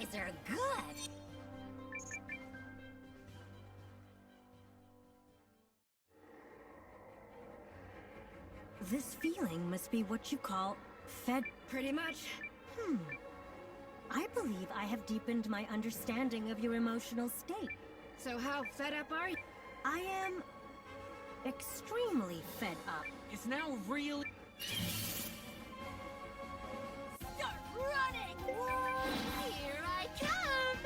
guys are good! This feeling must be what you call fed. Pretty much. I believe I have deepened my understanding of your emotional state. So how fed up are you? I am extremely fed up. It's now really... Start running! Here I come!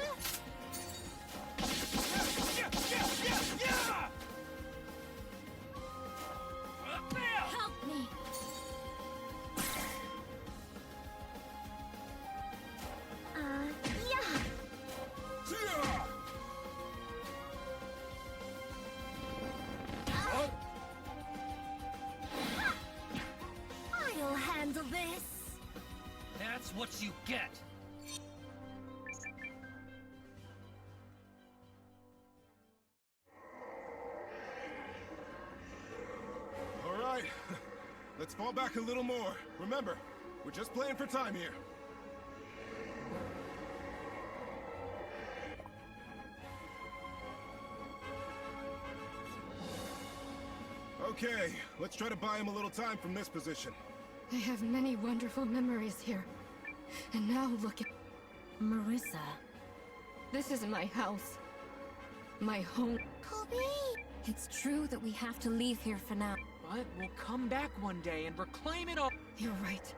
Help me! Yeah! I'll handle this! That's what you get! All right, let's fall back a little more. Remember, we're just playing for time here. Okay, let's try to buy him a little time from this position. I have many wonderful memories here. And now look at... Marissa. This is my house. My home. Kobe! It's true that we have to leave here for now. But we'll come back one day and reclaim it all. You're right.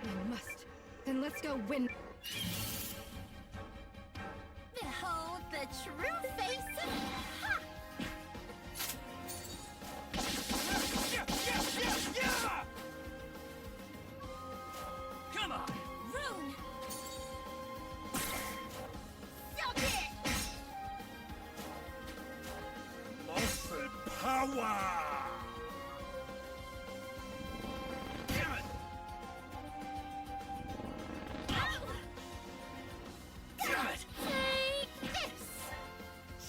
I must. Then let's go win. Behold the true face of... Ha! Come on! Rune! Suck it! Muscle power! Damn it! Damn it! Take this!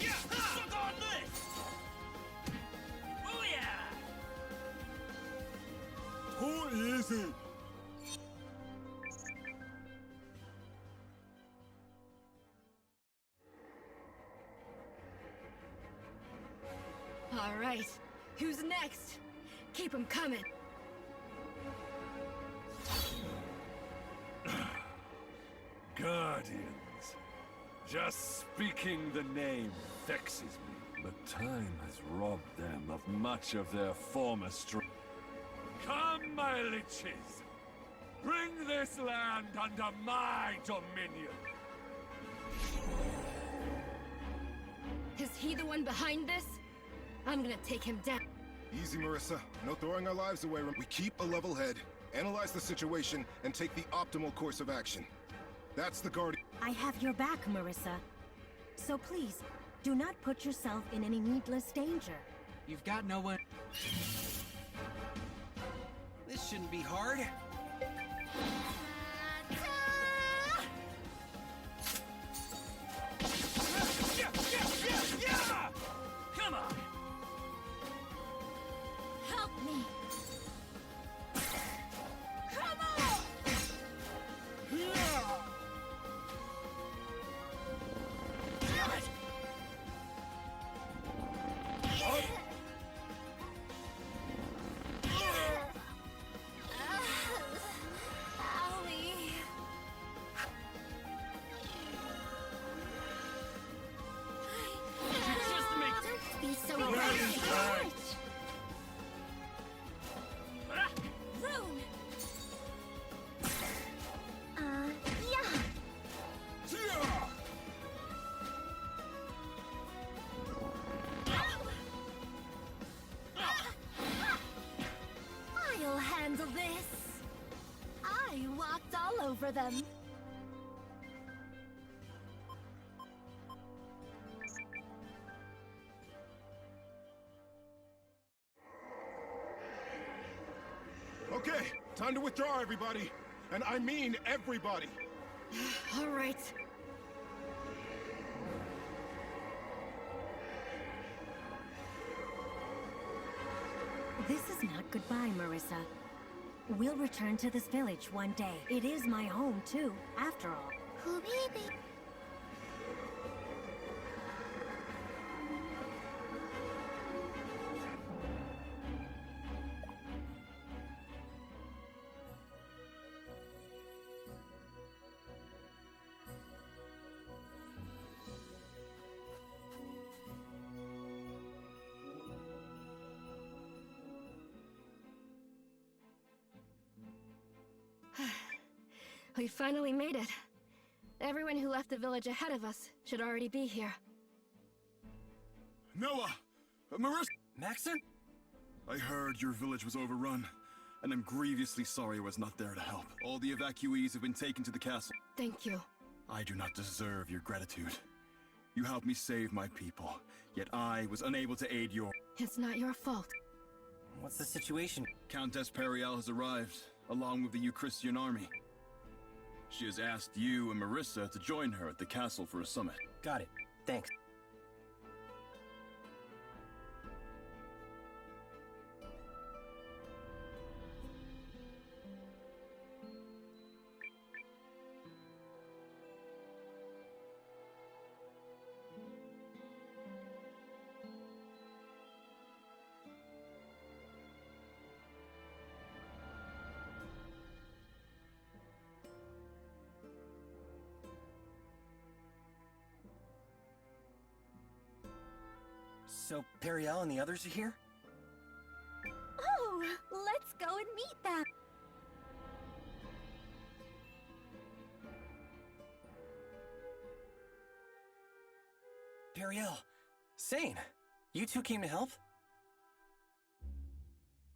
Yeah! Suck on this! Oh yeah! Too easy! All right. Who's next? Keep them coming. Guardians. Just speaking the name vexes me. But time has robbed them of much of their former strength. Come, my liches! Bring this land under my dominion! Is he the one behind this? I'm gonna take him down. Easy, Marissa. No throwing our lives away. We keep a level head, analyze the situation, and take the optimal course of action. That's the Guardian. I have your back, Marissa. So please, do not put yourself in any needless danger. You've got no one... This shouldn't be hard. Come on! Help me! Come on! Owie! Just to make... Don't be so Very hurt! Ah! Rune! Yeah! I'll handle this! I walked all over them! Okay, time to withdraw, everybody. And I mean everybody. All right. This is not goodbye, Marissa. We'll return to this village one day. It is my home, too, after all. Hubibi. We finally made it. Everyone who left the village ahead of us should already be here. Noah! Marissa! Maxon? I heard your village was overrun, and I'm grievously sorry I was not there to help. All the evacuees have been taken to the castle. Thank you. I do not deserve your gratitude. You helped me save my people, yet I was unable to aid your... It's not your fault. What's the situation? Countess Periel has arrived, along with the Euchristian army. She has asked you and Marissa to join her at the castle for a summit. Got it. Thanks. So, Periel and the others are here? Oh, let's go and meet them. Periel, Sane, you two came to help?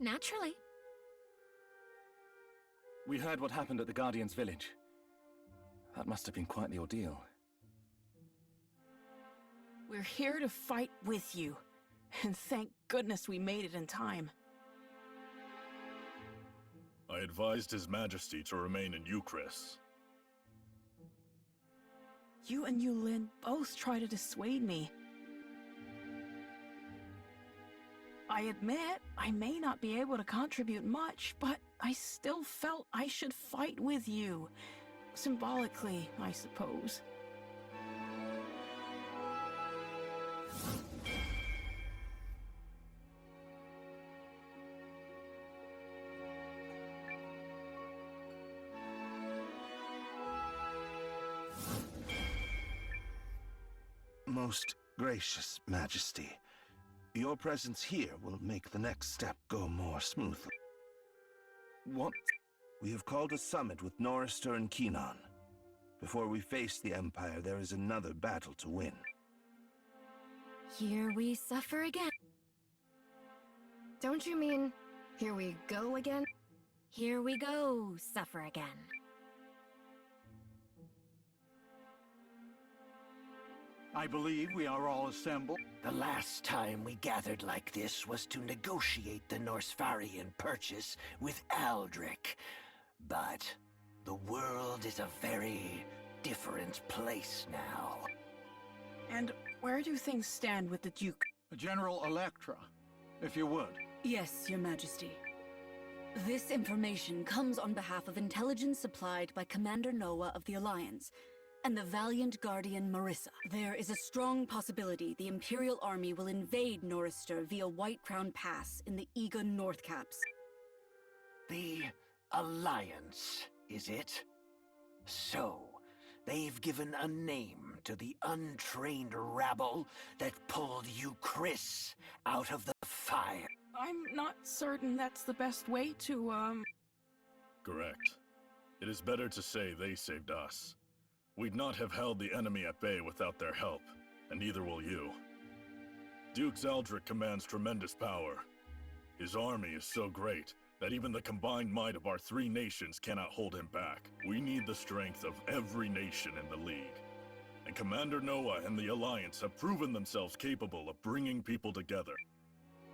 Naturally. We heard what happened at the Guardian's village. That must have been quite the ordeal. We're here to fight with you. And thank goodness we made it in time. I advised His Majesty to remain in Euchris. You and Eiyuden both try to dissuade me. I admit, I may not be able to contribute much, but I still felt I should fight with you. Symbolically, I suppose. Most gracious Majesty, your presence here will make the next step go more smoothly. What? We have called a summit with Norrister and Keenan. Before we face the Empire, there is another battle to win. Here we suffer again. Don't you mean, here we go again? Here we go, suffer again. I believe we are all assembled. The last time we gathered like this was to negotiate the Norsfarian purchase with Aldrich. But the world is a very different place now. And where do things stand with the Duke? General Electra, if you would. Yes, Your Majesty. This information comes on behalf of intelligence supplied by Commander Noah of the Alliance and the valiant Guardian Marissa. There is a strong possibility the Imperial Army will invade Norrister via White Crown Pass in the Eiyuden North Caps. The Alliance, is it? So, they've given a name to the untrained rabble that pulled you, Chris, out of the fire. I'm not certain that's the best way to, Correct. It is better to say they saved us. We'd not have held the enemy at bay without their help, and neither will you. Duke Aldrich commands tremendous power. His army is so great that even the combined might of our three nations cannot hold him back. We need the strength of every nation in the League. And Commander Noah and the Alliance have proven themselves capable of bringing people together.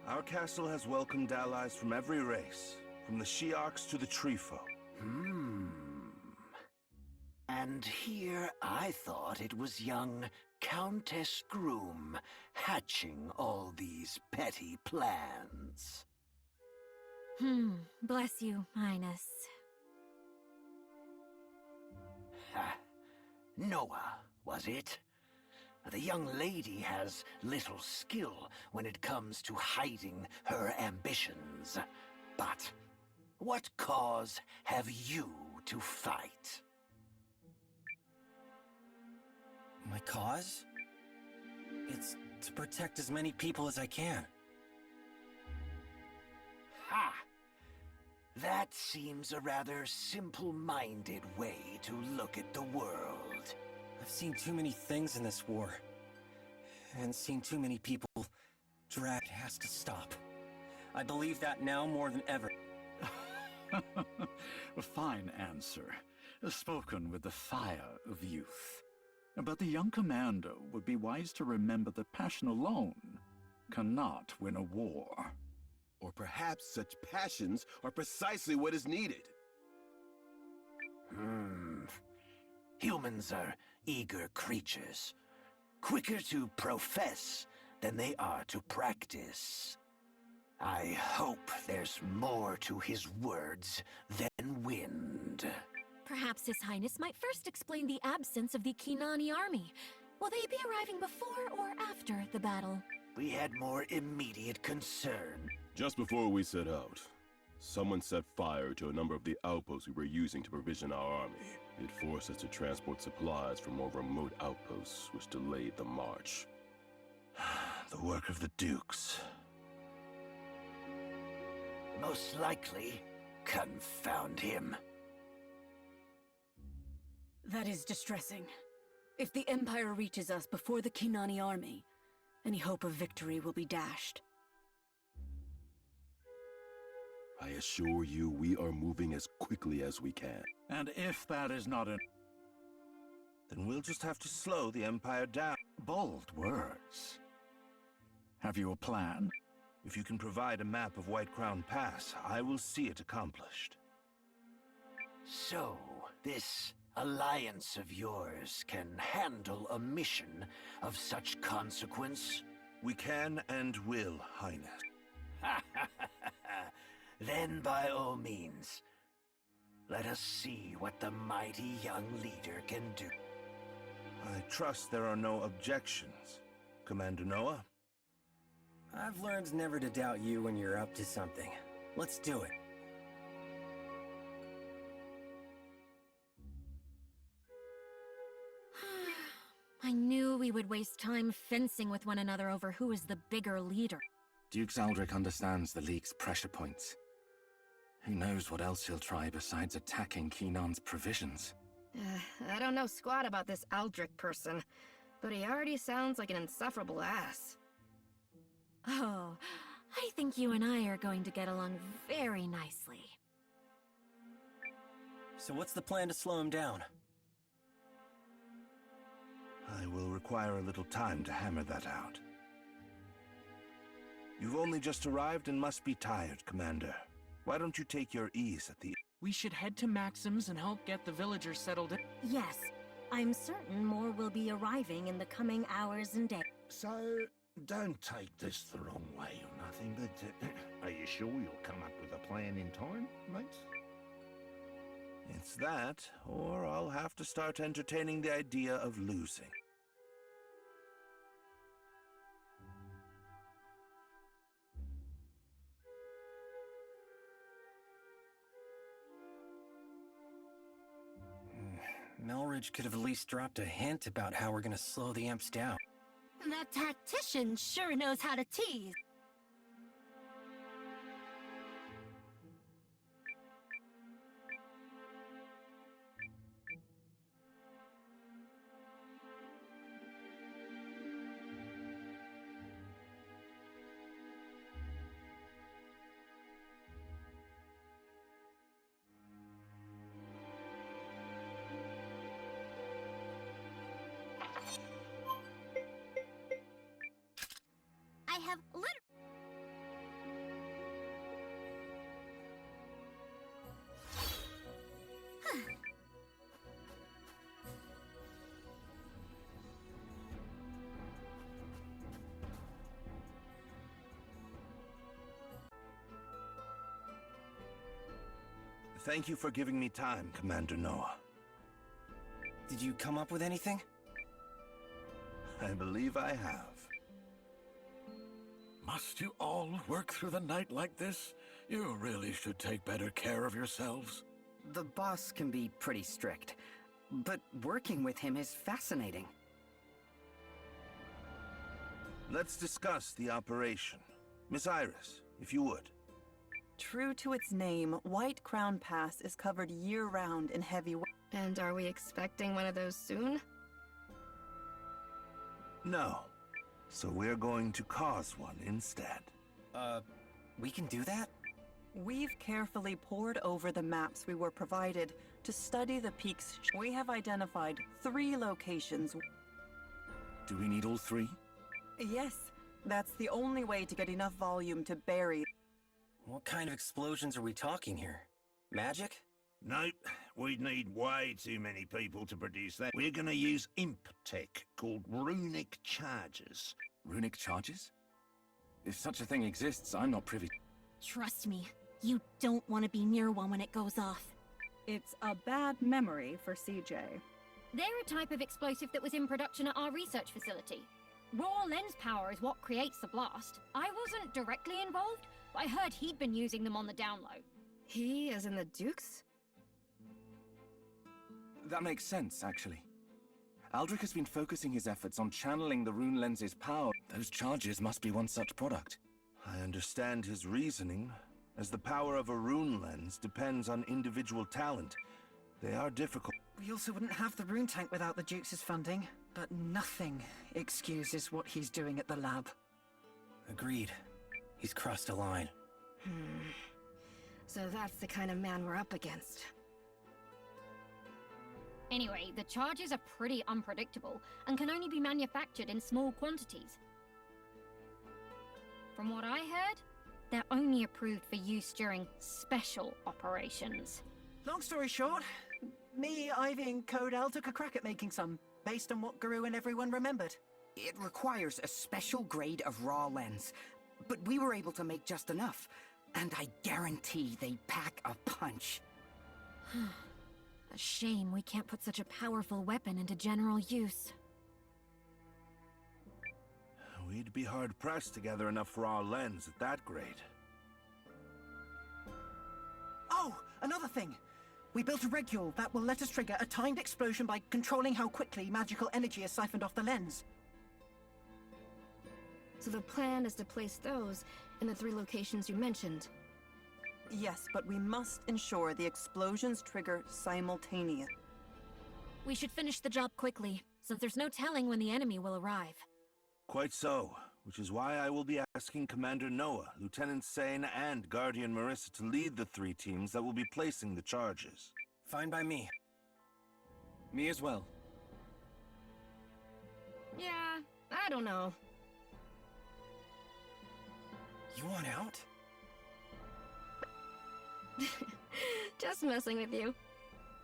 Our castle has welcomed allies from every race, from the Shi'arks to the Treefolk. And here I thought it was young Countess Groom hatching all these petty plans. Bless you, Highness. Ha. Noah, was it? The young lady has little skill when it comes to hiding her ambitions. But what cause have you to fight? My cause? It's to protect as many people as I can. Ha! That seems a rather simple-minded way to look at the world. I've seen too many things in this war. And seen too many people dragged. It has to stop. I believe that now more than ever. A fine answer, spoken with the fire of youth. But the young commander would be wise to remember that passion alone cannot win a war. Or perhaps such passions are precisely what is needed. Humans are eager creatures. Quicker to profess than they are to practice. I hope there's more to his words than wind. Perhaps His Highness might first explain the absence of the Kinani army. Will they be arriving before or after the battle? We had more immediate concern. Just before we set out, someone set fire to a number of the outposts we were using to provision our army. It forced us to transport supplies from more remote outposts, which delayed the march. The work of the Dukes. Most likely, confound him. That is distressing. If the Empire reaches us before the Kinani army, any hope of victory will be dashed. I assure you, we are moving as quickly as we can. And if that is not an... Then we'll just have to slow the Empire down. Bold words. Have you a plan? If you can provide a map of White Crown Pass, I will see it accomplished. So, this alliance of yours can handle a mission of such consequence? We can and will, Highness. Then by all means, let us see what the mighty young leader can do. I trust there are no objections, Commander Noah. I've learned never to doubt you when you're up to something. Let's do it. I knew we would waste time fencing with one another over who is the bigger leader. Duke Zaldric understands the League's pressure points. Who knows what else he'll try besides attacking Kenan's provisions? I don't know squat about this Aldrich person, but he already sounds like an insufferable ass. Oh, I think you and I are going to get along very nicely. So what's the plan to slow him down? I will require a little time to hammer that out. You've only just arrived and must be tired, Commander. Why don't you take your ease at the... We should head to Maxim's and help get the villagers settled in. Yes, I'm certain more will be arriving in the coming hours and days. So, don't take this the wrong way or nothing, but are you sure you'll come up with a plan in time, mate? It's that, or I'll have to start entertaining the idea of losing. Melridge could have at least dropped a hint about how we're gonna slow the Imps down. That tactician sure knows how to tease. I have Thank you for giving me time, Commander Noah. Did you come up with anything? I believe I have. Must you all work through the night like this? You really should take better care of yourselves. The boss can be pretty strict, but working with him is fascinating. Let's discuss the operation. Miss Iris, if you would. True to its name, White Crown Pass is covered year-round in heavy weather. And are we expecting one of those soon? No. So we're going to cause one instead. We can do that? We've carefully pored over the maps we were provided to study the peaks. We have identified 3 locations. Do we need all 3? Yes, that's the only way to get enough volume to bury. What kind of explosions are we talking here? Magic? Nope. We'd need way too many people to produce that. We're gonna use imp tech called runic charges. Runic charges? If such a thing exists, I'm not privy. Trust me, you don't want to be near one when it goes off. It's a bad memory for CJ. They're a type of explosive that was in production at our research facility. Raw lens power is what creates the blast. I wasn't directly involved, but I heard he'd been using them on the down low. He, as in the Dukes? That makes sense, actually. Aldrich has been focusing his efforts on channeling the rune lens's power. Those charges must be one such product. I understand his reasoning, as the power of a rune lens depends on individual talent. They are difficult. We also wouldn't have the rune tank without the Duke's funding, but nothing excuses what he's doing at the lab. Agreed. He's crossed a line. So that's the kind of man we're up against. Anyway, the charges are pretty unpredictable and can only be manufactured in small quantities. From what I heard, they're only approved for use during special operations. Long story short, me, Ivy, and Codell took a crack at making some, based on what Guru and everyone remembered. It requires a special grade of raw lens, but we were able to make just enough, and I guarantee they pack a punch. A shame we can't put such a powerful weapon into general use. We'd be hard-pressed to gather enough raw lens at that grade. Oh, another thing! We built a regule that will let us trigger a timed explosion by controlling how quickly magical energy is siphoned off the lens. So the plan is to place those in the 3 locations you mentioned. Yes, but we must ensure the explosions trigger simultaneous. We should finish the job quickly, since there's no telling when the enemy will arrive. Quite so, which is why I will be asking Commander Noah, Lieutenant Sane, and Guardian Marissa to lead the 3 teams that will be placing the charges. Fine by me. Me as well. Yeah, I don't know. You want out? Just messing with you.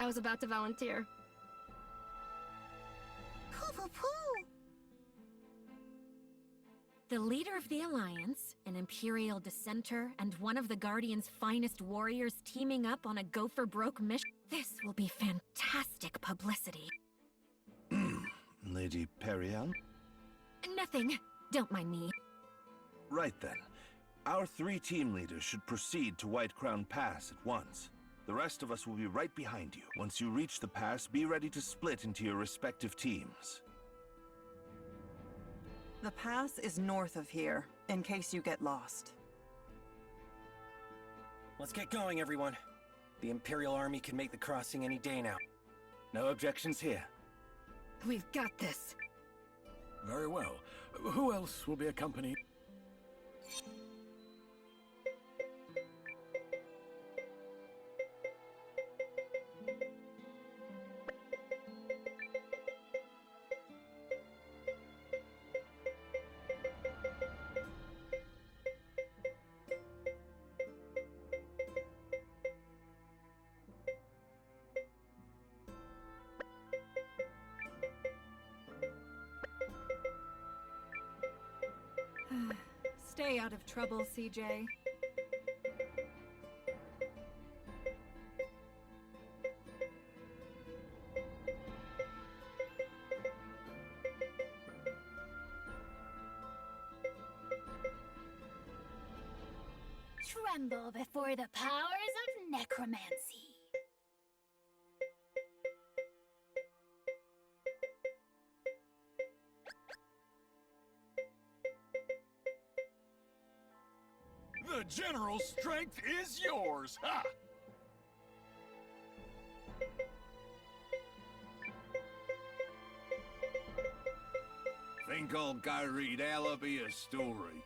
I was about to volunteer. Poo-poo-poo! The leader of the Alliance, an Imperial dissenter, and one of the Guardian's finest warriors teaming up on a go-for-broke mission. This will be fantastic publicity. Lady Periel? Nothing. Don't mind me. Right then. Our 3 team leaders should proceed to White Crown Pass at once. The rest of us will be right behind you. Once you reach the pass, be ready to split into your respective teams. The pass is north of here, in case you get lost. Let's get going, everyone. The Imperial Army can make the crossing any day now. No objections here. We've got this. Very well. Who else will be accompanying? Stay out of trouble, CJ. tremble before the powers of necromancy. The general's strength is yours! Ha! Think I'll go read Ellaby a story.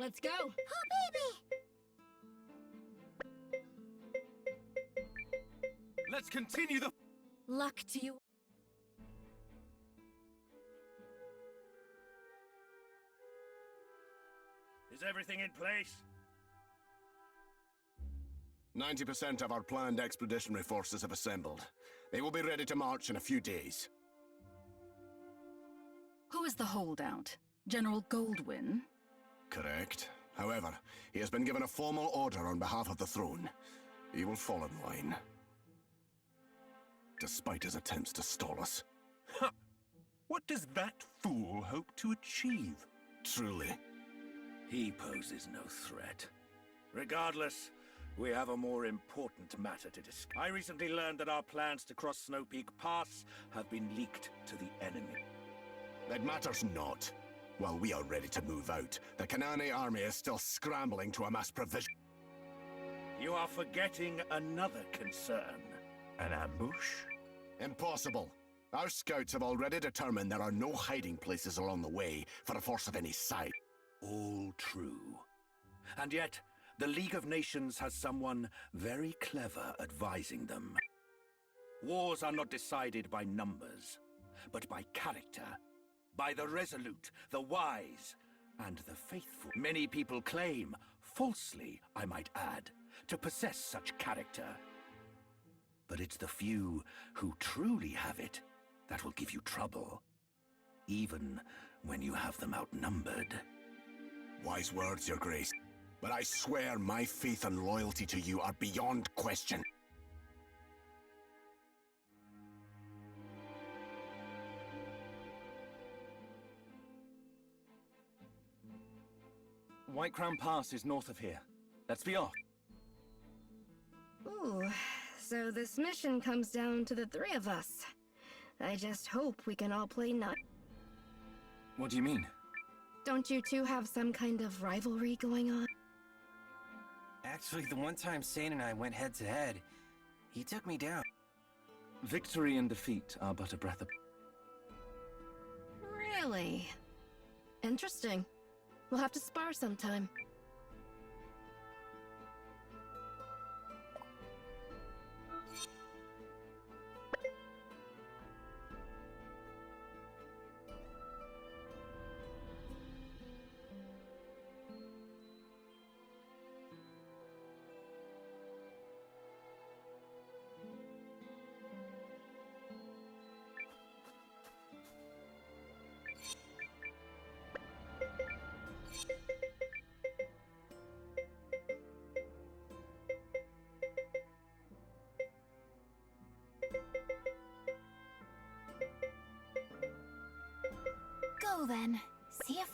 Let's go! Oh, baby! Let's continue the... Luck to you. Is everything in place? 90% of our planned expeditionary forces have assembled. They will be ready to march in a few days. Who is the holdout? General Goldwyn? Correct. However, he has been given a formal order on behalf of the throne. He will fall in line. Despite his attempts to stall us. What does that fool hope to achieve? Truly. He poses no threat. Regardless, we have a more important matter to discuss. I recently learned that our plans to cross Snowpeak Pass have been leaked to the enemy. That matters not. While we are ready to move out, the Kanane army is still scrambling to amass provision. You are forgetting another concern. An ambush? Impossible. Our scouts have already determined there are no hiding places along the way for a force of any size. All true. And yet, the League of Nations has someone very clever advising them. Wars are not decided by numbers, but by character. By the resolute, the wise, and the faithful. Many people claim, falsely I might add, to possess such character. But it's the few who truly have it that will give you trouble, even when you have them outnumbered. Wise words, Your Grace. But I swear my faith and loyalty to you are beyond question. White Crown Pass is north of here. Let's be off. Ooh, so this mission comes down to the three of us. I just hope we can all play nut. What do you mean? Don't you two have some kind of rivalry going on? Actually, the one time Sane and I went head-to-head, he took me down. Victory and defeat are but a breath of... Really? Interesting. We'll have to spar sometime. Go then. See if...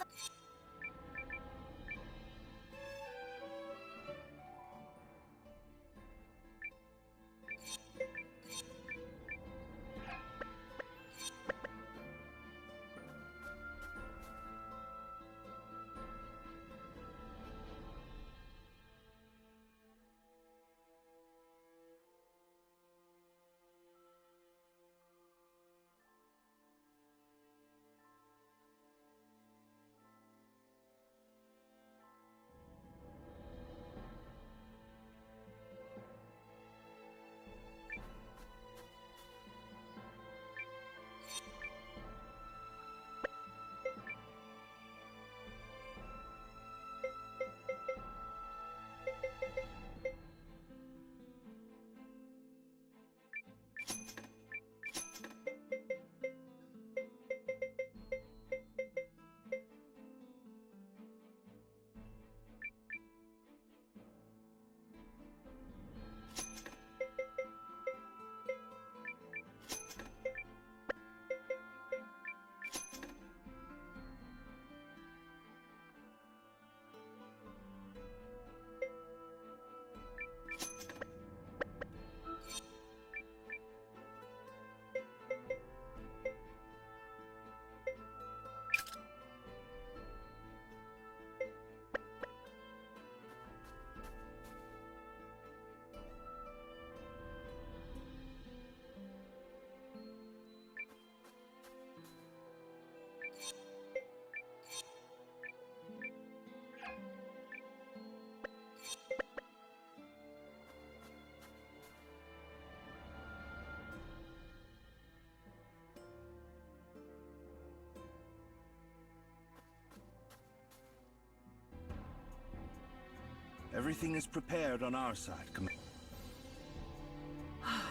Everything is prepared on our side,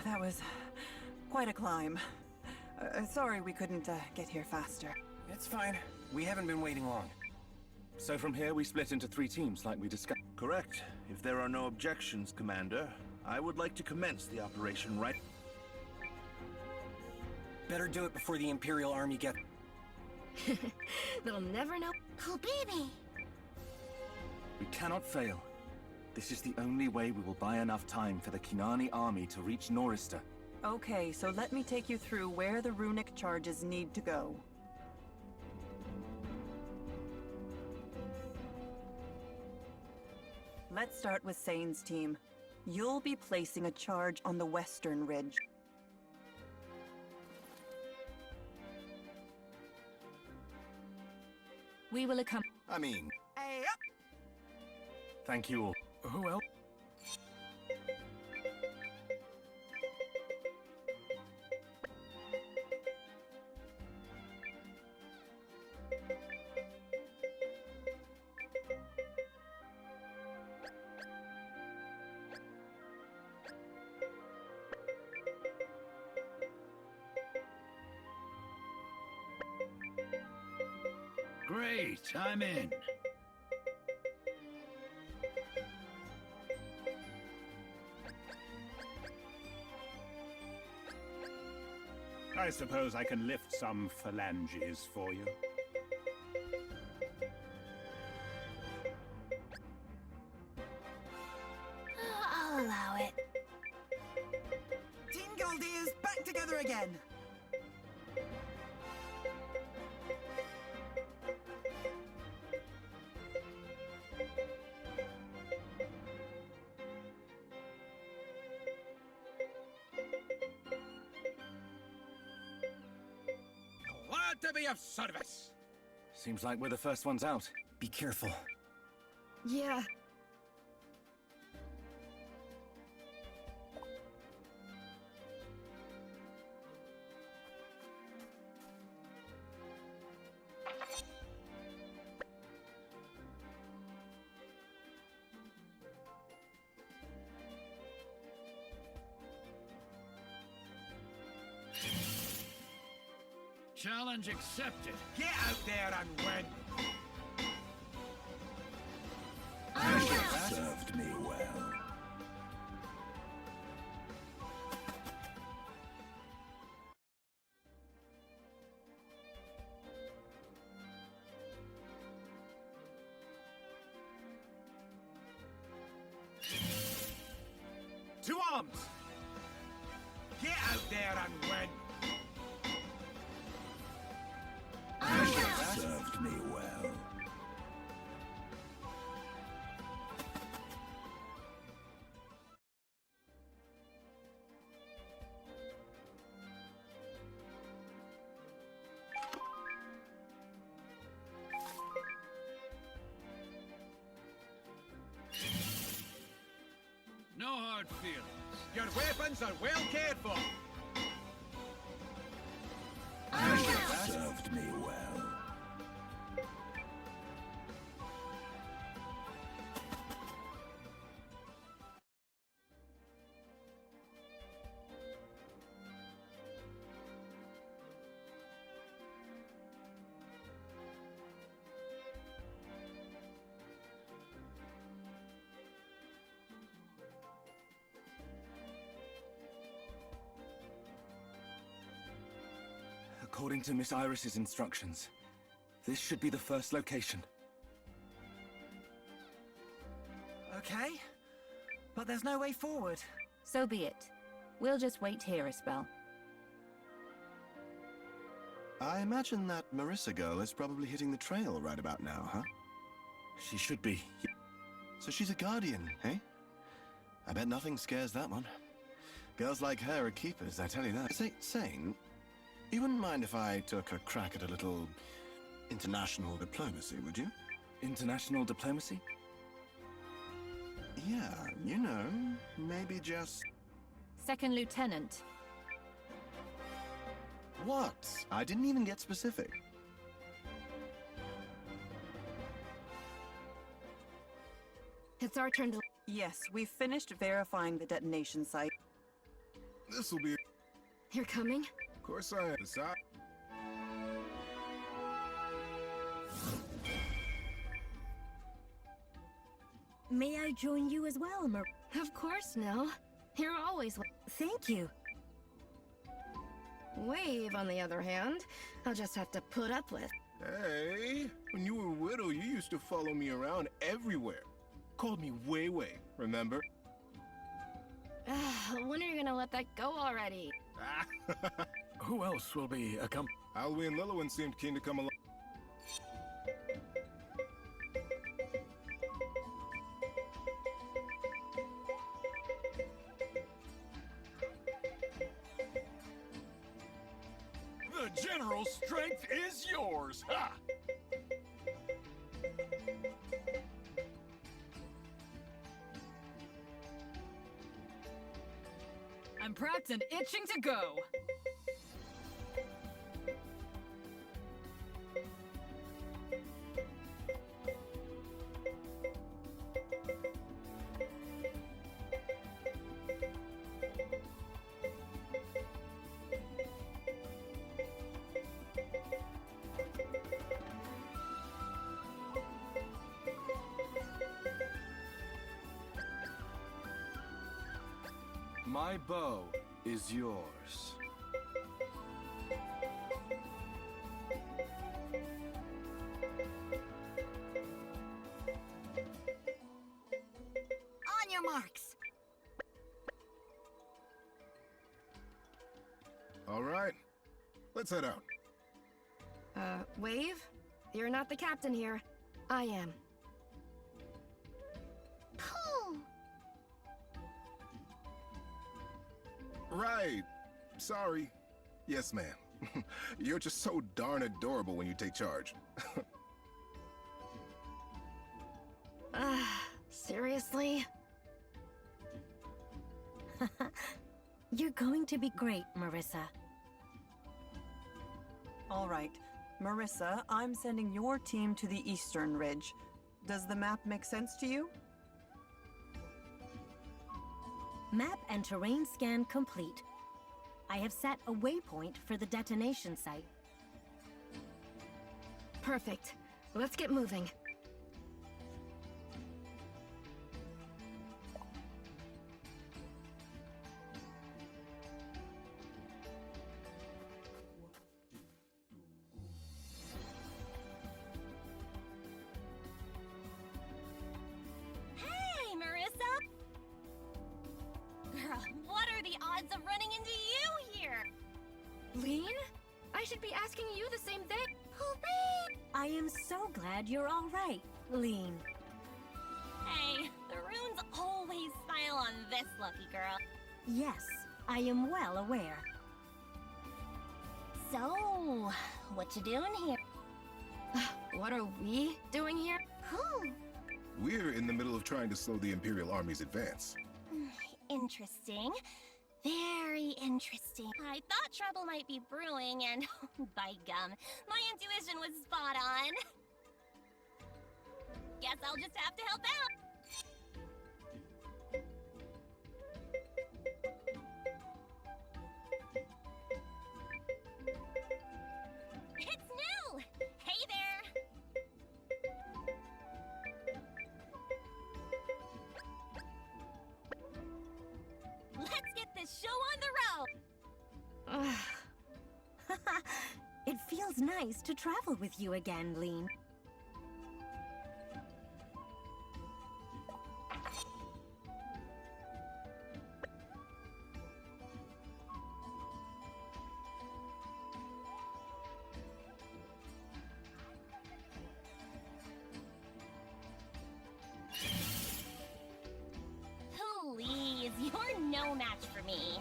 That was quite a climb. Sorry we couldn't get here faster. It's fine. We haven't been waiting long. So from here, we split into 3 teams like we discussed. Correct. If there are no objections, Commander, I would like to commence the operation right... Better do it before the Imperial Army gets... They'll never know. Cool baby. We cannot fail. This is the only way we will buy enough time for the Kinani army to reach Norista. Okay, so let me take you through where the runic charges need to go. Let's start with Sane's team. You'll be placing a charge on the western ridge. We will accompany. I mean... Hey, Thank you all. Who else? Great, I'm in. I suppose I can lift some phalanges for you. I'll allow it. Team Goldie is back together again. Glad to be of service. Seems like we're the first ones out. Be careful. Yeah. Challenge accepted. Get out there and win. Served me well. To arms! Get out there and win. Served me well. No hard feelings. Your weapons are well cared for. Served me well. According to Miss Iris's instructions, this should be the first location. Okay, but there's no way forward. So be it. We'll just wait here a spell. I imagine that Marissa girl is probably hitting the trail right about now, huh? She should be. So she's a guardian, eh? I bet nothing scares that one. Girls like her are keepers, I tell you that. Sane, you wouldn't mind if I took a crack at a little international diplomacy, would you? International diplomacy? Yeah, you know, maybe just... Second Lieutenant. What? I didn't even get specific. It's our turn to... Yes, we've finished verifying the detonation site. This'll be... You're coming? Of course I am. Besides... May I join you as well, Of course, Nell. You're always... Thank you. Wave, on the other hand, I'll just have to put up with. Hey, when you were little, you used to follow me around everywhere. Called me Wei Wei, remember? When are you gonna let that go already? Who else will be accompanying? Alwi and Lilliwan seemed keen to come along. The General's strength is yours! Ha! I'm prepped and itching to go. My bow is yours. On your marks. All right, let's head out. Wave? You're not the captain here. I am. Right. Sorry. Yes, ma'am. You're just so darn adorable when you take charge. Seriously? You're going to be great, Marissa. All right. Marissa, I'm sending your team to the Eastern Ridge. Does the map make sense to you? Map and terrain scan complete. I have set a waypoint for the detonation site. Perfect. Let's get moving. Hey, Marissa! Girl, what are the odds of running into you here? Lean? I should be asking you the same thing. Hooray! I am so glad you're all right, Lean. Hey, the runes always smile on this lucky girl. Yes, I am well aware. So, what you doing here? What are we doing here? We're in the middle of trying to slow the Imperial Army's advance. Interesting. Very interesting. I thought trouble might be brewing, and by gum, my intuition was spot on. Guess I'll just have to help out. It's Nell! Hey there! Let's get this show on the road! It feels nice to travel with you again, Lean. Please, you're no match for me.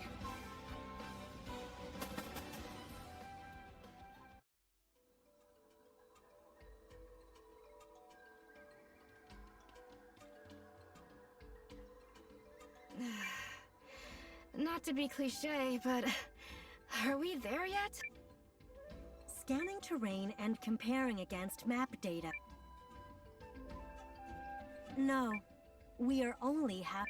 Not to be cliche, but are we there yet? Scanning terrain and comparing against map data. No, We are only half.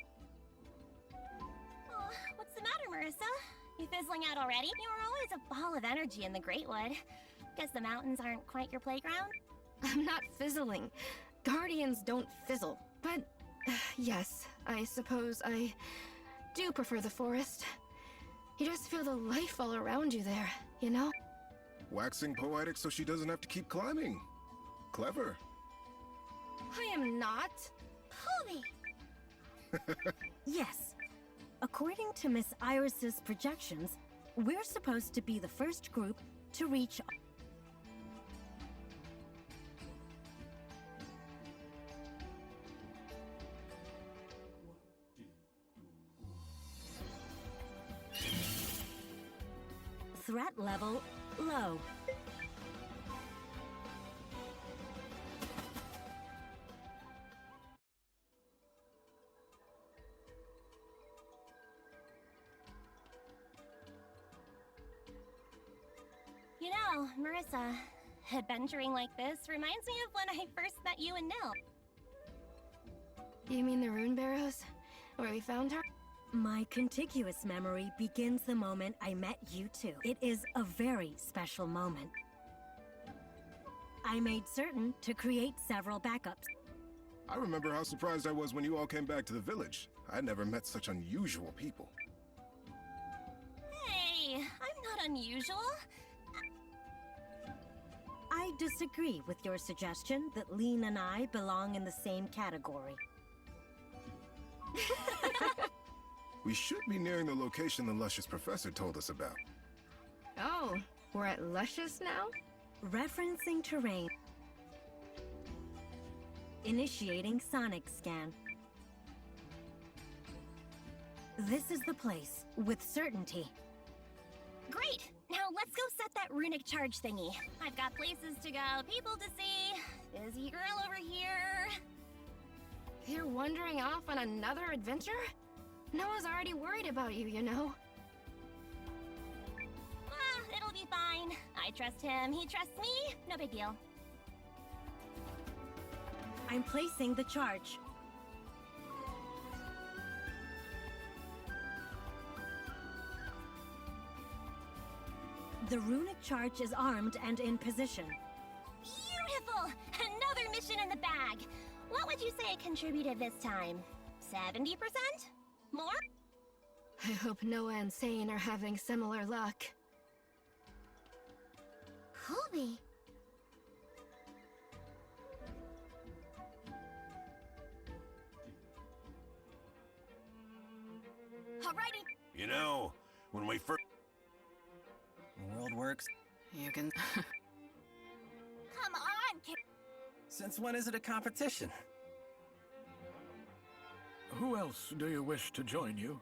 Oh, what's the matter, Marissa? You fizzling out already? You were always a ball of energy in the Greatwood. Guess the mountains aren't quite your playground? I'm not fizzling. Guardians don't fizzle. But, yes, I suppose I do prefer the forest. You just feel the life all around you there, you know? Waxing poetic so she doesn't have to keep climbing. Clever. I am not. Poby! Yes. According to Miss Iris's projections, we're supposed to be the first group to reach. Threat level low. You know, Marissa, adventuring like this reminds me of when I first met you and Nil. You mean the Rune Barrows? Where we found her? My contiguous memory begins the moment I met you two. It is a very special moment. I made certain to create several backups. I remember how surprised I was when you all came back to the village. I'd never met such unusual people. Hey, I'm not unusual. I disagree with your suggestion that Lean and I belong in the same category. We should be nearing the location the Luscious Professor told us about. Oh, we're at Luscious now? Referencing terrain. Initiating sonic scan. This is the place, with certainty. Great! Now let's go set that runic charge thingy. I've got places to go, people to see. Busy girl over here. You're wandering off on another adventure? Noah's already worried about you, you know. Ah, it'll be fine. I trust him, he trusts me. No big deal. I'm placing the charge. The runic charge is armed and in position. Beautiful! Another mission in the bag. What would you say it contributed this time? 70%? More? I hope Noah and Sane are having similar luck. Colby. Alrighty. You know, when we first... The world works. You can... Come on, kid. Since when is it a competition? Who else do you wish to join you?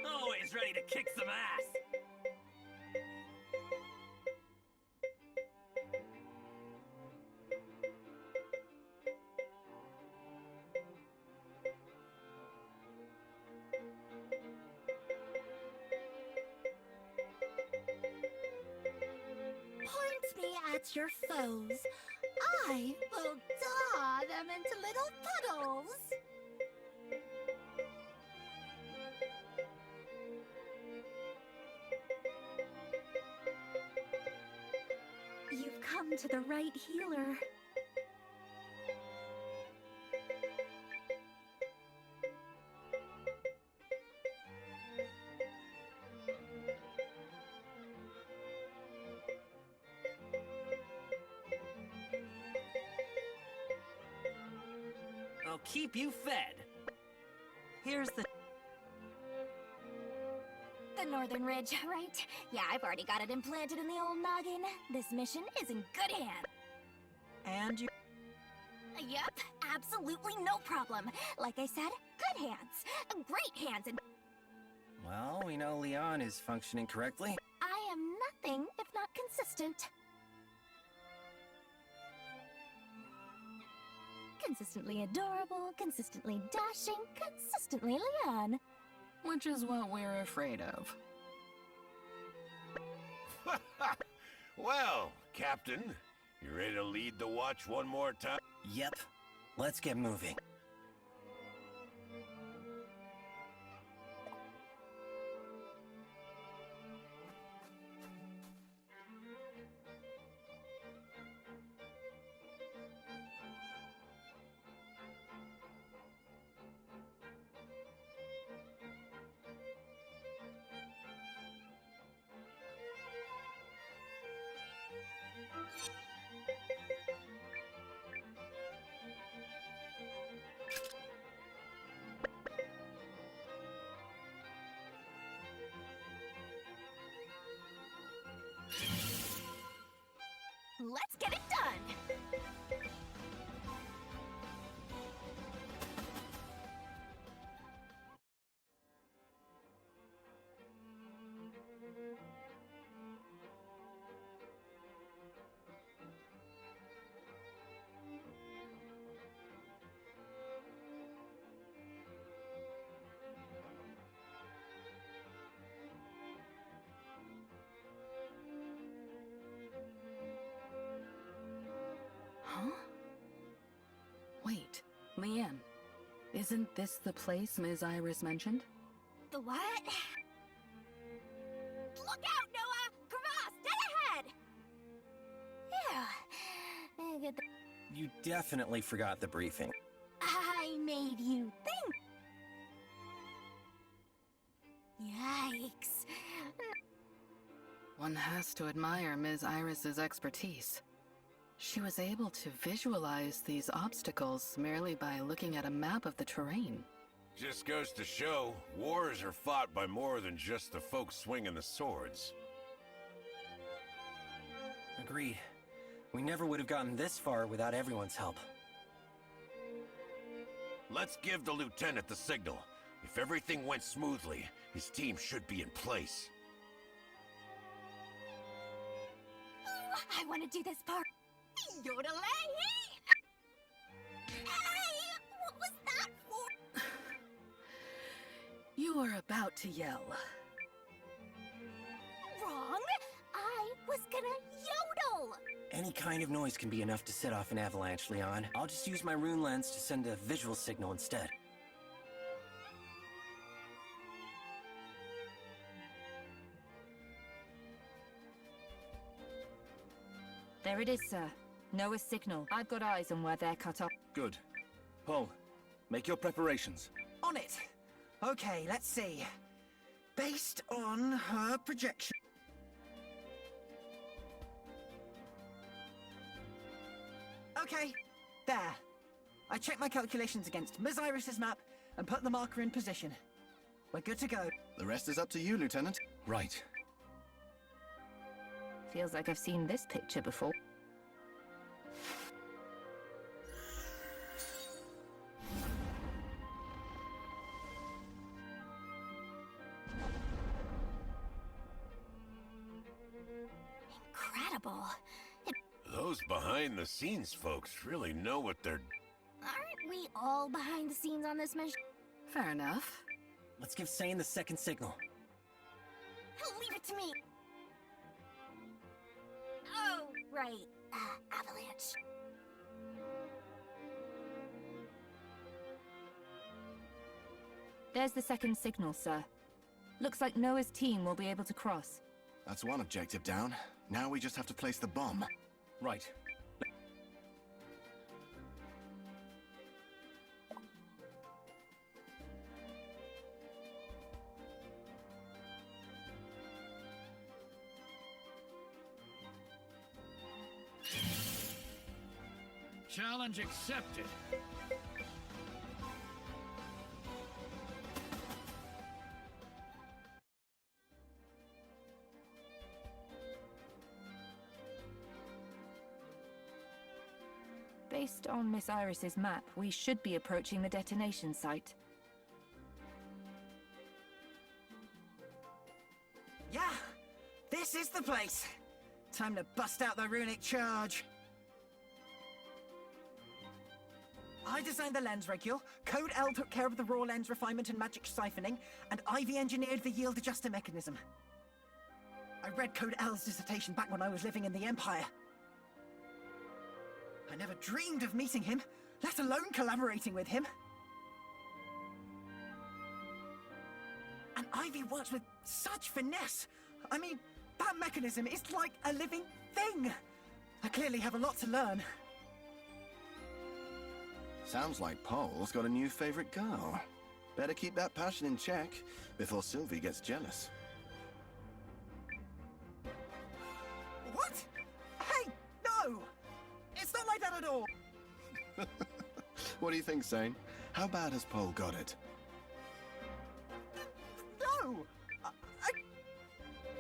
Always ready to kick some ass! Point me at your foes. I will daw them into little puddles. You've come to the right healer. I'll keep you fed. Here's the... The Northern Ridge, right? Yeah, I've already got it implanted in the old noggin. This mission is in good hands. And you... Yep, absolutely no problem. Like I said, good hands. Great hands and... Well, we know Leon is functioning correctly. I am nothing if not consistent. consistent. Consistently adorable, consistently dashing, consistently Leon. Which is what we're afraid of. Well, Captain, you ready to lead the watch one more time? Yep. Let's get moving. Let's get it done! Huh? Wait, Leanne, isn't this the place Ms. Iris mentioned? The what? Look out, Noah! Crevasse, dead ahead! Yeah. Get the... You definitely forgot the briefing. I made you think. Yikes. One has to admire Ms. Iris's expertise. She was able to visualize these obstacles merely by looking at a map of the terrain. Just goes to show, wars are fought by more than just the folks swinging the swords. Agreed. We never would have gotten this far without everyone's help. Let's give the lieutenant the signal. If everything went smoothly, his team should be in place. Ooh, I want to do this part. Yodelay! Hey! What was that for? You are about to yell. Wrong! I was gonna yodel! Any kind of noise can be enough to set off an avalanche, Leon. I'll just use my rune lens to send a visual signal instead. There it is, sir. Noah's signal. I've got eyes on where they're cut off. Good. Paul, make your preparations. On it! Okay, let's see. Based on her projection... Okay, there. I checked my calculations against Ms. Iris's map and put the marker in position. We're good to go. The rest is up to you, Lieutenant. Right. Feels like I've seen this picture before. Incredible. Those behind-the-scenes folks really know what they're... Aren't we all behind the scenes on this mission? Fair enough. Let's give Sane the second signal. Leave it to me. Oh, right. Avalanche. There's the second signal, sir. Looks like Noah's team will be able to cross. That's one objective down. Now we just have to place the bomb. Right. Challenge accepted. Based on Miss Iris's map, we should be approaching the detonation site. Yeah, this is the place. Time to bust out the runic charge. I designed the lens regule, Code L took care of the raw lens refinement and magic siphoning, and Ivy engineered the yield adjuster mechanism. I read Code L's dissertation back when I was living in the Empire. I never dreamed of meeting him, let alone collaborating with him. And Ivy works with such finesse. I mean, that mechanism is like a living thing. I clearly have a lot to learn. Sounds like Pole's got a new favorite girl. Better keep that passion in check before Sylvie gets jealous. What? Hey, no! It's not like that at all! What do you think, Zane? How bad has Pole got it? No!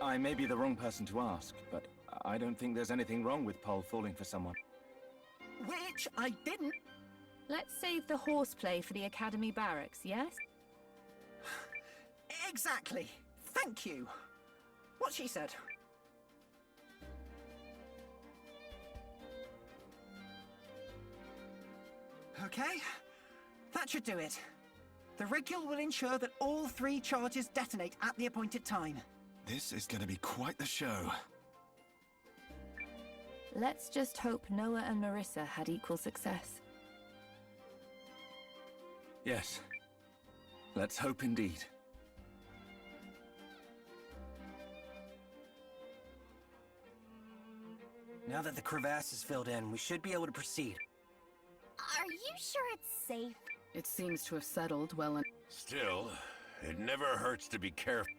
I may be the wrong person to ask, but I don't think there's anything wrong with Pole falling for someone. Which I didn't. Let's save the horseplay for the Academy barracks, yes? Exactly. Thank you. What she said. Okay, that should do it. The regule will ensure that all 3 charges detonate at the appointed time. This is gonna be quite the show. Let's just hope Noah and Marissa had equal success. Yes. Let's hope indeed. Now that the crevasse is filled in, we should be able to proceed. Are you sure it's safe? It seems to have settled well enough. Still, it never hurts to be careful.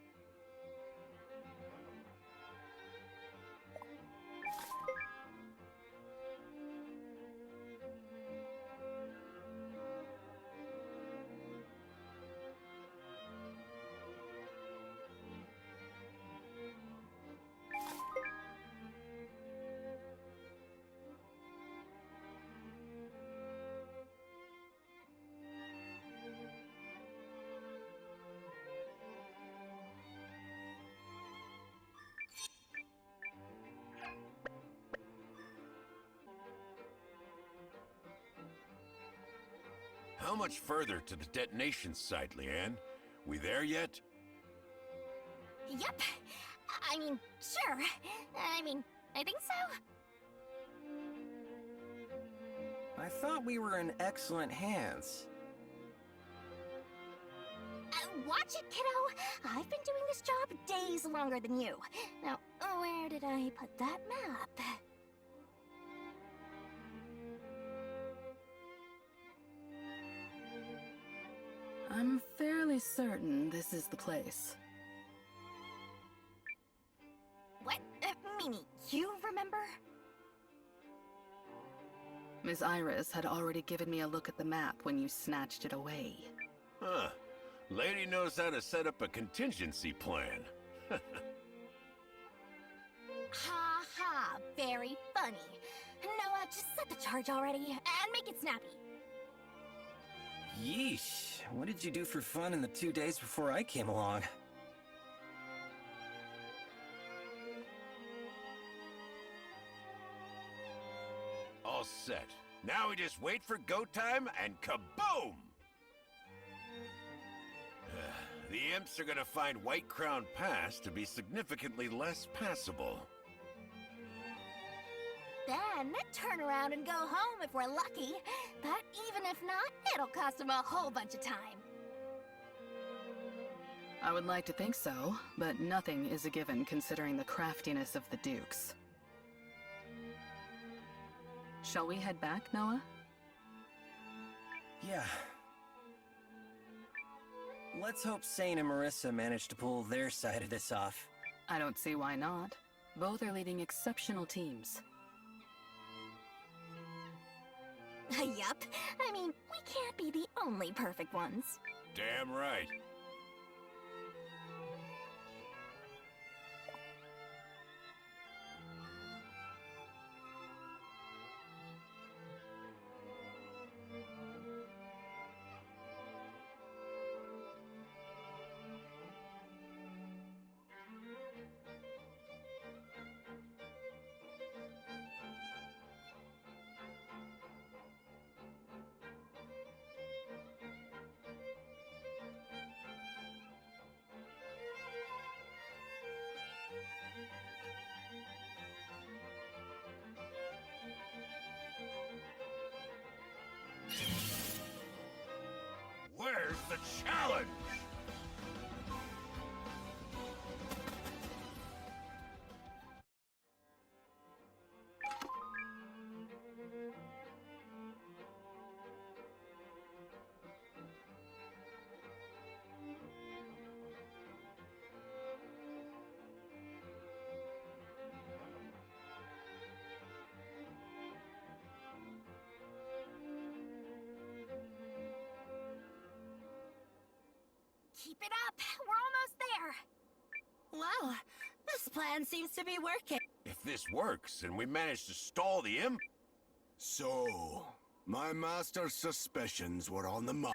How much further to the detonation site, Leanne? We there yet? Yep. I mean, sure. I think so. I thought we were in excellent hands. Watch it, kiddo. I've been doing this job days longer than you. Now, where did I put that map? I'm fairly certain this is the place. What? Mimi, you remember? Miss Iris had already given me a look at the map when you snatched it away. Huh. Lady knows how to set up a contingency plan. Ha ha, very funny. Noah, just set the charge already, and make it snappy. Yeesh, what did you do for fun in the 2 days before I came along? All set. Now we just wait for go time and kaboom! The imps are gonna find White Crown Pass to be significantly less passable. Then turn around and go home if we're lucky. But even if not, it'll cost them a whole bunch of time. I would like to think so, but nothing is a given considering the craftiness of the Dukes. Shall we head back, Noah? Yeah. Let's hope Sane and Marissa manage to pull their side of this off. I don't see why not. Both are leading exceptional teams. Yup. I mean, we can't be the only perfect ones. Damn right. the challenge! Keep it up! We're almost there! Well, this plan seems to be working. If this works, and we manage to stall the Imp... So, my master's suspicions were on the mark.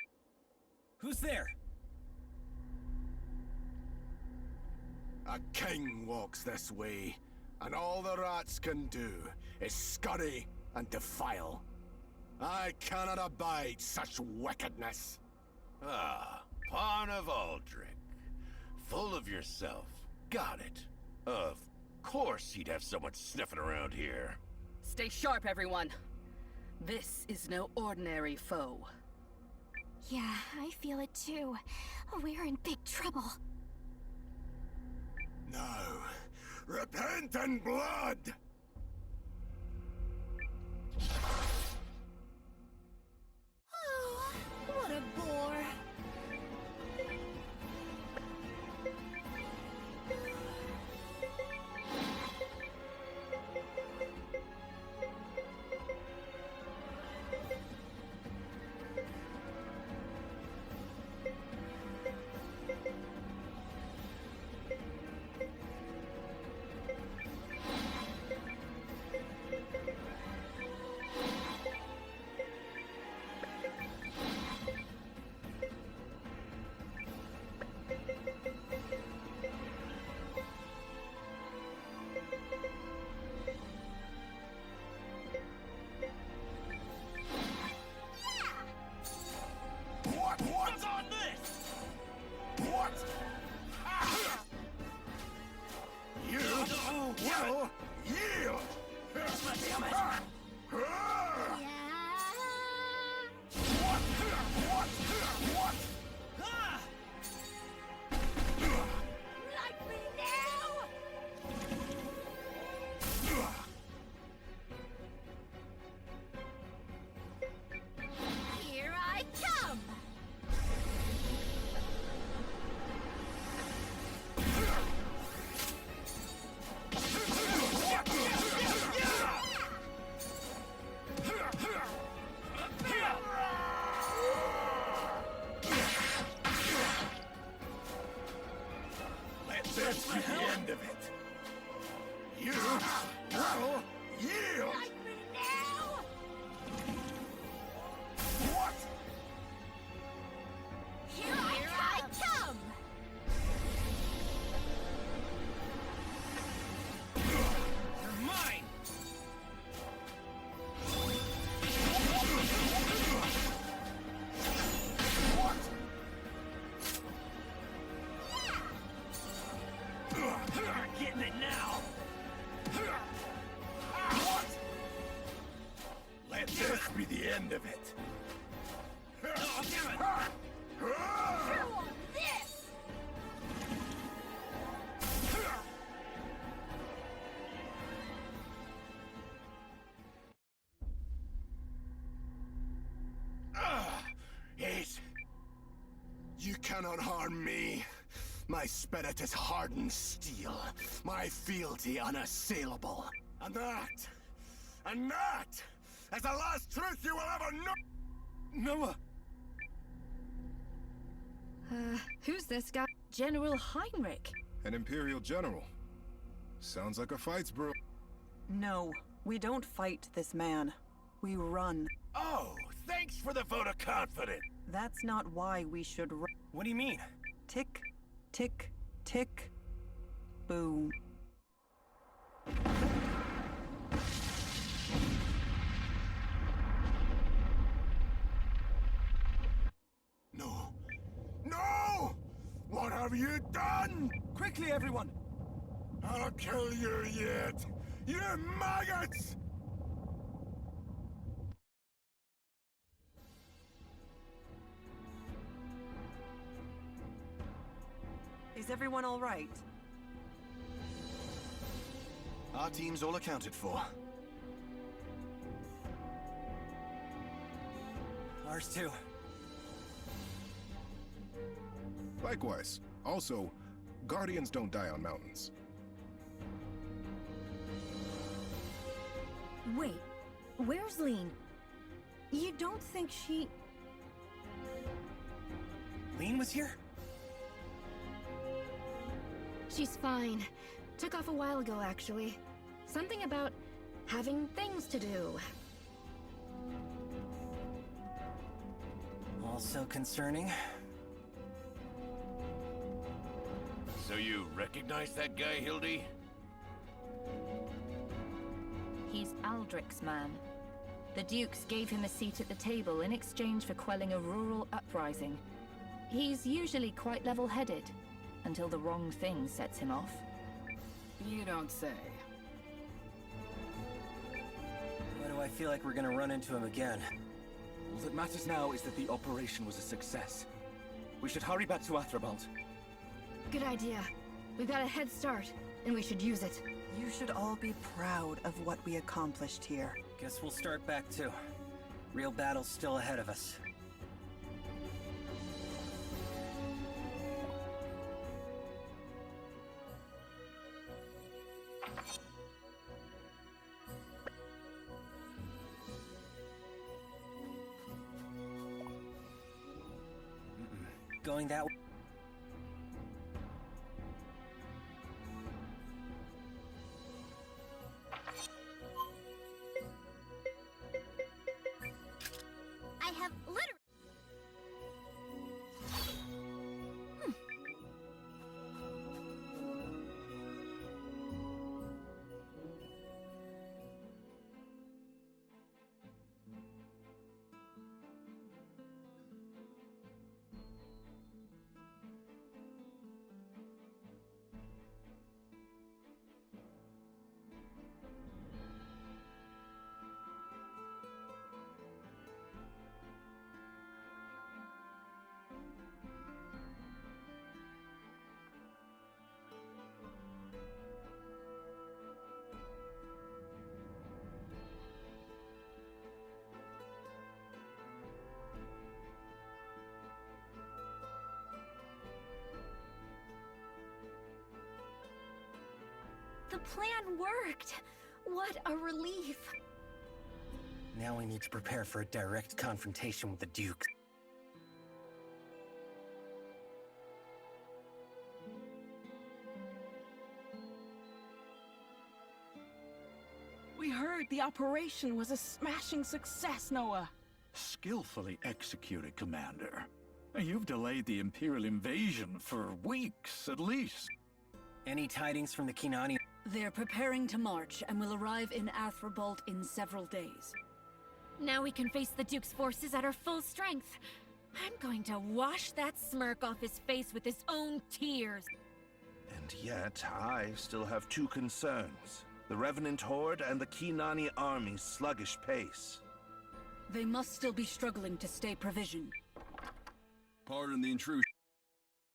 Who's there? A king walks this way, and all the rats can do is scurry and defile. I cannot abide such wickedness. Ah, Pawn of Aldrich. Full of yourself. Got it. Of course he'd have someone sniffing around here. Stay sharp, everyone. This is no ordinary foe. Yeah, I feel it too. We're in big trouble. Now, repent in blood! Oh, what a bore. What's on this? What? You will yield! Damn it! What? Like me now! Here I come! Let this be the end of it. You will yield! Like me now! What? Here I come! You're mine! What? You're getting it now! What? Let this be the end of it! Oh, damn it! Chew on this! He's... You cannot harm me. My spirit is hardened steel. My fealty unassailable. And that is the last truth you will ever know. Noah! Who's this guy? General Heinrich. An Imperial general. Sounds like a fight's brew. No, we don't fight this man. We run. Oh, thanks for the vote of confidence. That's not why we should run. What do you mean? Tick, tick, tick, boom. No! No! What have you done? Quickly, everyone! I'll kill you yet! You maggots! Is everyone all right? Our team's all accounted for. Ours too. Likewise. Also, Guardians don't die on mountains. Wait, where's Lean? You don't think she... Lean was here? She's fine. Took off a while ago, actually. Something about having things to do. Also concerning. So you recognize that guy, Hildy? He's Aldrich's man. The Dukes gave him a seat at the table in exchange for quelling a rural uprising. He's usually quite level-headed, until the wrong thing sets him off. You don't say. Why do I feel like we're gonna run into him again? All that matters now is that the operation was a success. We should hurry back to Athrabalt. Good idea. We've got a head start, and we should use it. You should all be proud of what we accomplished here. Guess we'll start back too. Real battle's still ahead of us. Going that way. I have literally... The plan worked! What a relief! Now we need to prepare for a direct confrontation with the Duke. We heard the operation was a smashing success, Noah. Skillfully executed, Commander. You've delayed the Imperial invasion for weeks, at least. Any tidings from the Kinani? They're preparing to march and will arrive in Athrabalt in several days. Now we can face the Duke's forces at our full strength. I'm going to wash that smirk off his face with his own tears. And yet, I still have two concerns. The Revenant Horde and the Kinani army's sluggish pace. They must still be struggling to stay provisioned. Pardon the intrusion.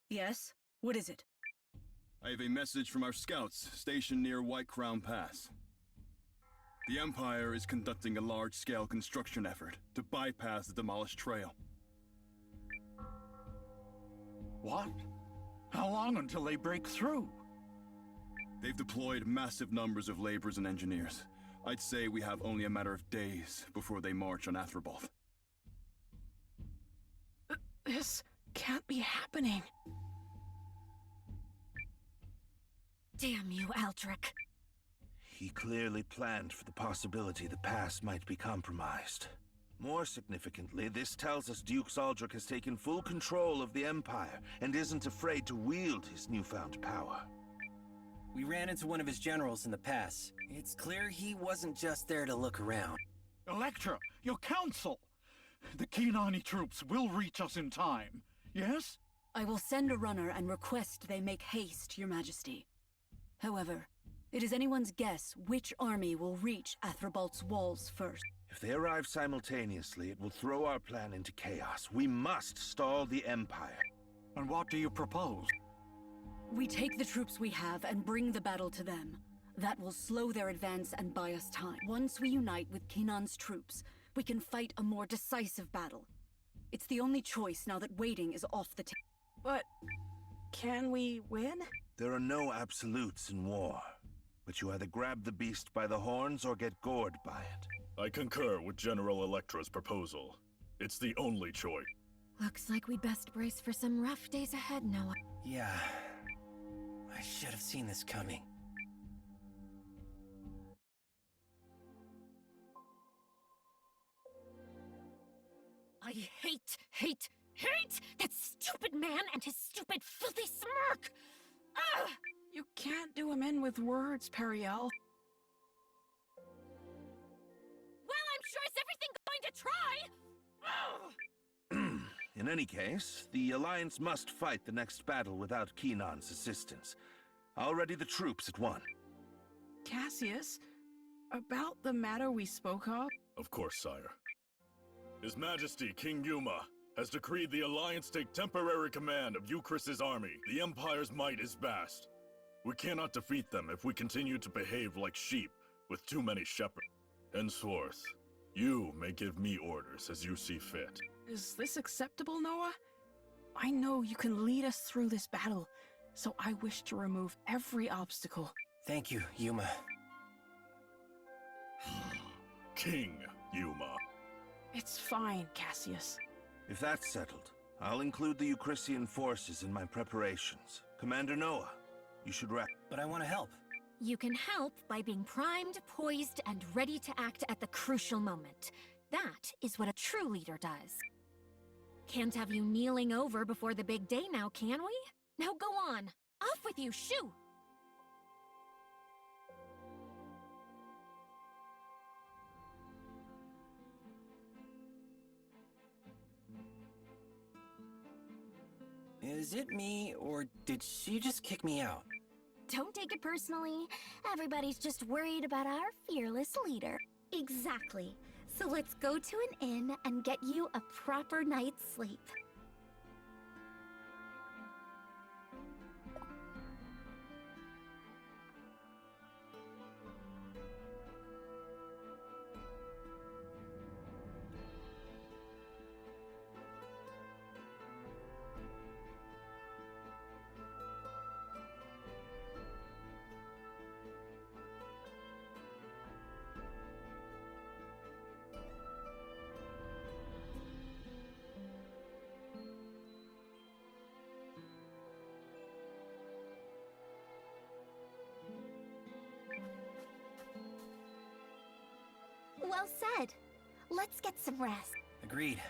Yes? What is it? I have a message from our scouts stationed near White Crown Pass. The Empire is conducting a large-scale construction effort to bypass the demolished trail. What? How long until they break through? They've deployed massive numbers of laborers and engineers. I'd say we have only a matter of days before they march on Athrabalt. This can't be happening. Damn you, Aldrich. He clearly planned for the possibility the pass might be compromised. More significantly, this tells us Duke Aldrich has taken full control of the Empire and isn't afraid to wield his newfound power. We ran into one of his generals in the pass. It's clear he wasn't just there to look around. Electra, your counsel! The Kinani troops will reach us in time, yes? I will send a runner and request they make haste, Your Majesty. However, it is anyone's guess which army will reach Athrabalt's walls first. If they arrive simultaneously, it will throw our plan into chaos. We must stall the Empire. And what do you propose? We take the troops we have and bring the battle to them. That will slow their advance and buy us time. Once we unite with Kinan's troops, we can fight a more decisive battle. It's the only choice now that waiting is off the table. But can we win? There are no absolutes in war, but you either grab the beast by the horns or get gored by it. I concur with General Electra's proposal. It's the only choice. Looks like we'd best brace for some rough days ahead, Noah. Yeah. I should have seen this coming. I hate that stupid man and his stupid, filthy smirk! Ugh! You can't do him in with words, Periel. Well, I'm sure is everything going to try! Ugh! In any case, the Alliance must fight the next battle without Kinan's assistance. I'll ready the troops at once. Cassius, about the matter we spoke of? Of course, sire. His Majesty, King Yuma, has decreed the Alliance take temporary command of Euchris's army. The Empire's might is vast. We cannot defeat them if we continue to behave like sheep with too many shepherds. Henceforth, you may give me orders as you see fit. Is this acceptable, Noah? I know you can lead us through this battle, so I wish to remove every obstacle. Thank you, Yuma. King Yuma. It's fine, Cassius. If that's settled, I'll include the Euchristian forces in my preparations. Commander Noah, you should wrap. But I want to help. You can help by being primed, poised, and ready to act at the crucial moment. That is what a true leader does. Can't have you kneeling over before the big day now, can we? Now go on. Off with you, shoo! Is it me, or did she just kick me out? Don't take it personally. Everybody's just worried about our fearless leader. Exactly. So let's go to an inn and get you a proper night's sleep. Well said. Let's get some rest. Agreed.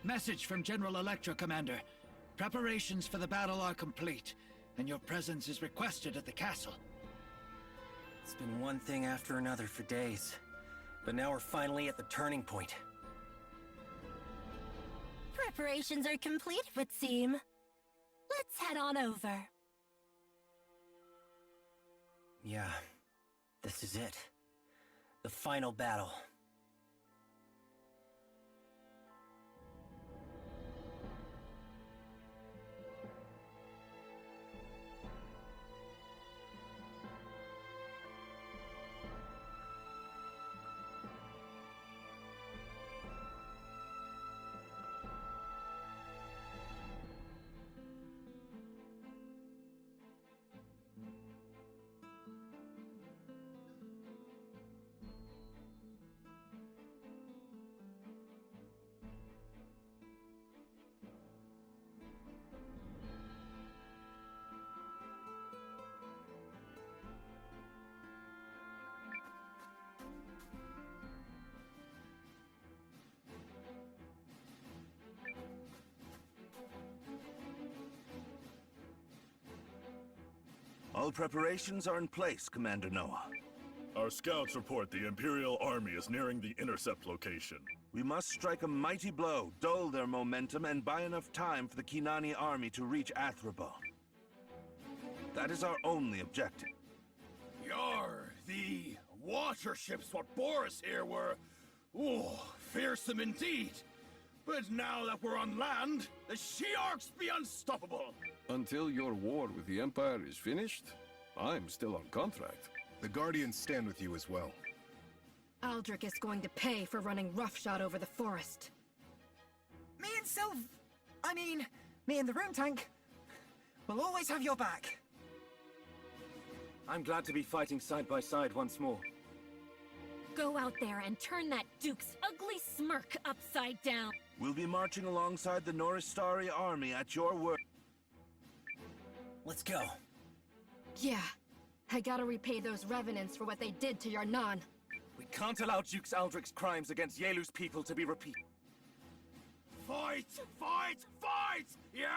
Message from General Electra, Commander. Preparations for the battle are complete, and your presence is requested at the castle. It's been one thing after another for days, but now we're finally at the turning point. Preparations are complete, it would seem. Let's head on over. Yeah, this is it. The final battle. All preparations are in place, Commander Noah. Our scouts report the Imperial Army is nearing the intercept location. We must strike a mighty blow, dull their momentum, and buy enough time for the Kinani army to reach Athrabalt. That is our only objective. Yar, the water ships what bore us here were, fearsome indeed. But now that we're on land, the She-Orcs be unstoppable. Until your war with the Empire is finished, I'm still on contract. The Guardians stand with you as well. Aldrich is going to pay for running roughshod over the forest. Me and me and the room tank, will always have your back. I'm glad to be fighting side by side once more. Go out there and turn that Duke's ugly smirk upside down. We'll be marching alongside the Noristari army at your word. Let's go. Yeah. I gotta repay those revenants for what they did to your Nan. We can't allow Dukes Aldrich's crimes against Yelu's people to be repeated. Fight! Fight! Fight! Yeah!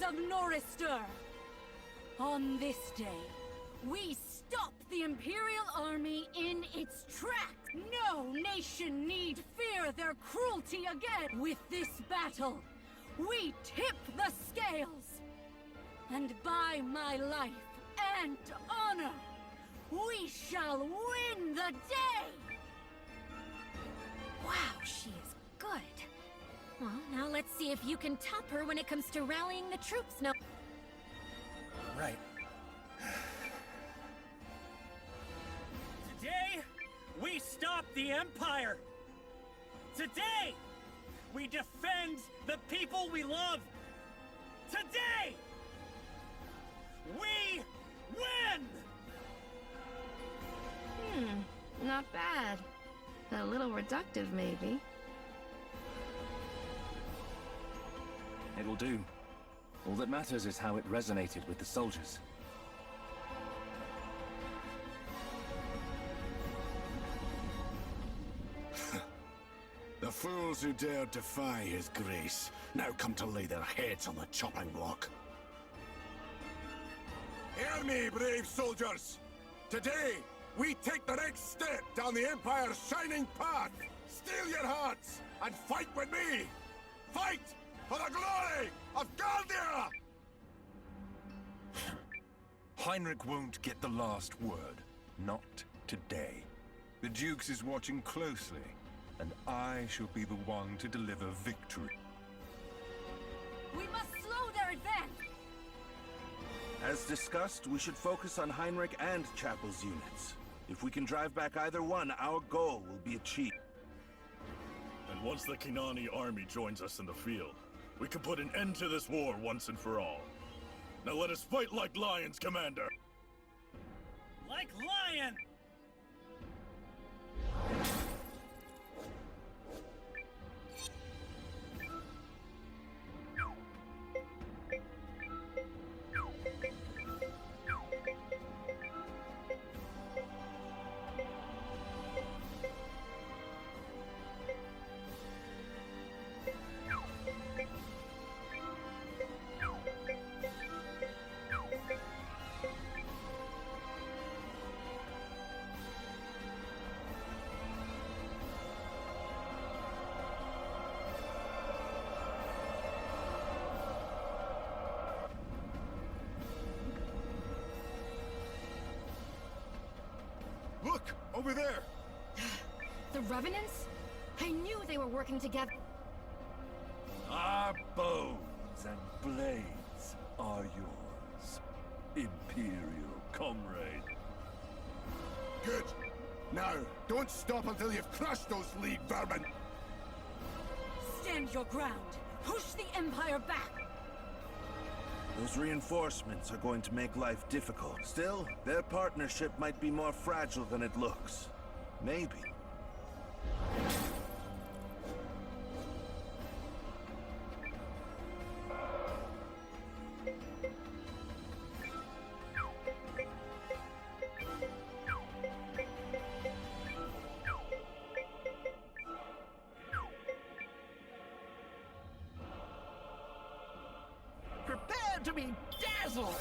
Of Noristor! On this day, we stop the Imperial Army in its tracks! No nation need fear their cruelty again! With this battle, we tip the scales! And by my life and honor, we shall win the day! Wow, she is good. Well, now let's see if you can top her when it comes to rallying the troops now. Right. Today, we stop the Empire! Today, we defend the people we love! Today, we win! Not bad. A little reductive, maybe. It'll do. All that matters is how it resonated with the soldiers. The fools who dared defy his grace now come to lay their heads on the chopping block. Hear me, brave soldiers! Today, we take the next step down the Empire's shining path! Steel your hearts and fight with me! Fight for the glory of Galdia! Heinrich won't get the last word. Not today. The Dukes is watching closely, and I shall be the one to deliver victory. We must slow their advance! As discussed, we should focus on Heinrich and Chapel's units. If we can drive back either one, our goal will be achieved. And once the Kinani army joins us in the field, we can put an end to this war once and for all. Now let us fight like lions, Commander! Like lion! Over there! The Revenants? I knew they were working together. Our bones and blades are yours, Imperial comrade. Good. Now, don't stop until you've crushed those League vermin! Stand your ground. Push the Empire back. Those reinforcements are going to make life difficult. Still, their partnership might be more fragile than it looks. Maybe. Prepare to be dazzled!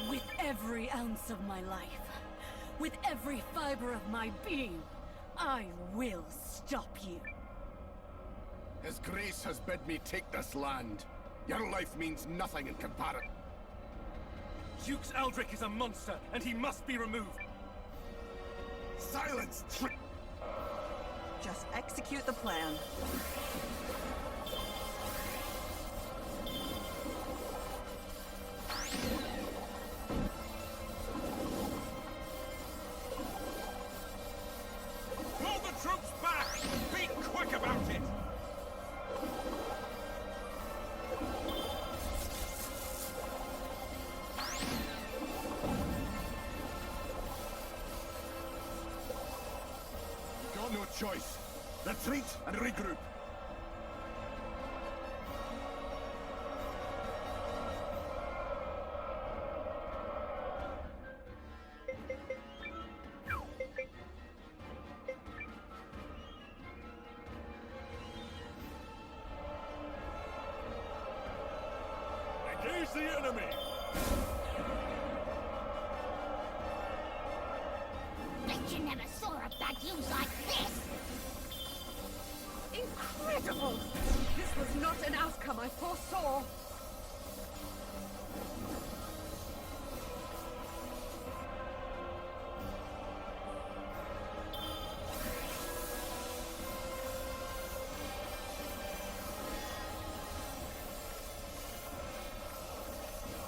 With every ounce of my life, with every fiber of my being, I will stop you. His Grace has bid me take this land. Your life means nothing in comparison. Dukes Aldrich is a monster, and he must be removed. Silence! Just execute the plan. Pull the troops back! Be quick about it! Got no choice. Retreat and regroup. Engage the enemy! Bet you never saw a bad news like this! Incredible! This was not an outcome I foresaw.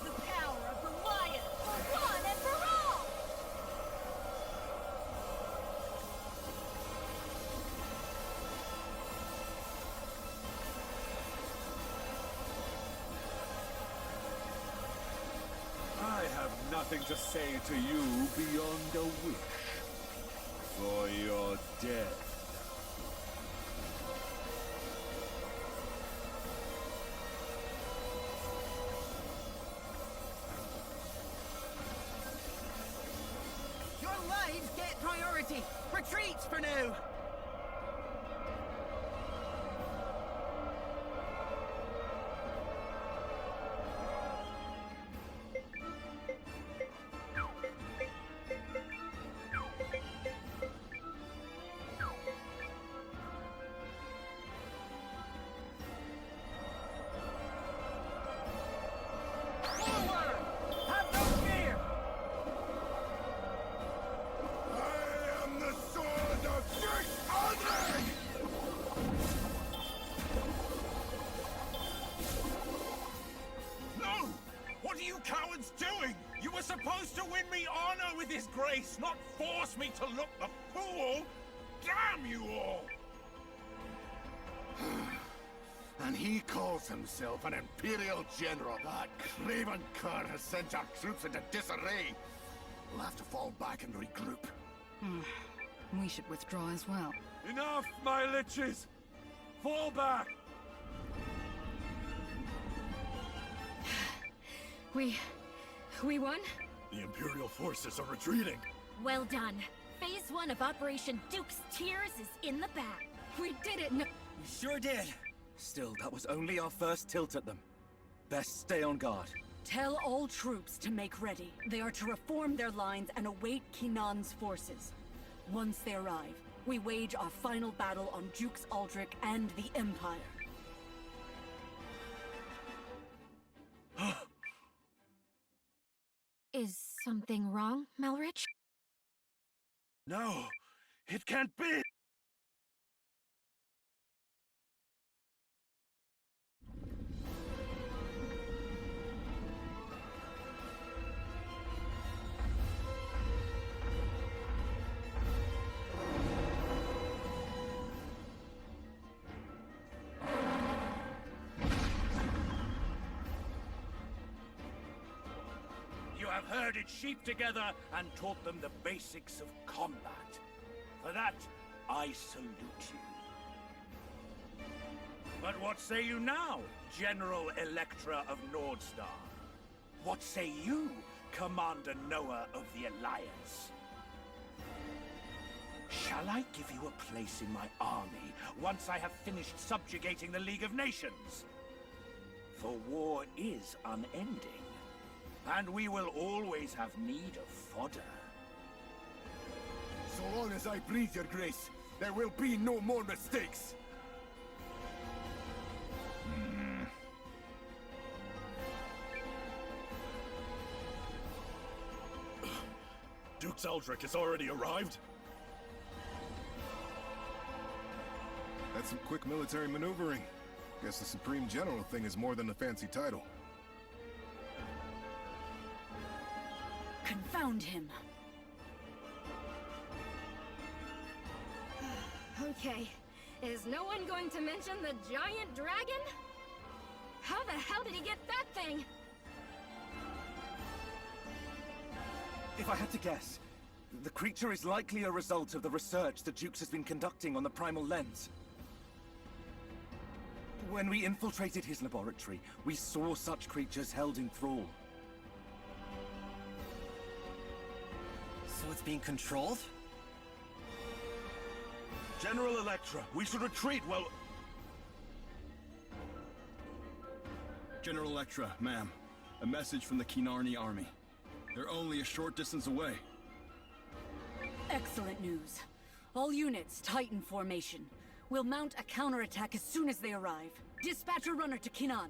The power of the Lion, for one and for all! I have nothing to say to you beyond a wish. For your death. Your lives get priority! Retreat for now! Forward! Have no fear! I am the sword of Duke Aldrich! No! What are you cowards doing? You were supposed to win me honor with his grace, not force me to look the fool! Damn you all! And he calls himself an Imperial General. That craven cur has sent our troops into disarray. We'll have to fall back and regroup. We should withdraw as well. Enough, my liches! Fall back! We won? The Imperial forces are retreating. Well done. Phase 1 of Operation Duke's Tears is in the bag. We did it! No We sure did. Still, that was only our first tilt at them. Best stay on guard. Tell all troops to make ready. They are to reform their lines and await Kinan's forces. Once they arrive, we wage our final battle on Dukes Aldrich and the Empire. Something wrong, Melrich? No, it can't be! You have herded sheep together and taught them the basics of combat. For that, I salute you. But what say you now, General Electra of Nordstar? What say you, Commander Noah of the Alliance? Shall I give you a place in my army once I have finished subjugating the League of Nations? For war is unending. And we will always have need of fodder. So long as I breathe, Your Grace, there will be no more mistakes! Duke's Eldrick has already arrived? That's some quick military maneuvering. Guess the Supreme General thing is more than a fancy title. Confound him. Okay, is no one going to mention the giant dragon? How the hell did he get that thing? If I had to guess, the creature is likely a result of the research the Dukes has been conducting on the primal lens. When we infiltrated his laboratory, we saw such creatures held in thrall. So it's being controlled? General Electra, we should retreat well... General Electra, ma'am. A message from the Kinarni army. They're only a short distance away. Excellent news. All units, Titan formation. We'll mount a counterattack as soon as they arrive. Dispatch a runner to Kinan.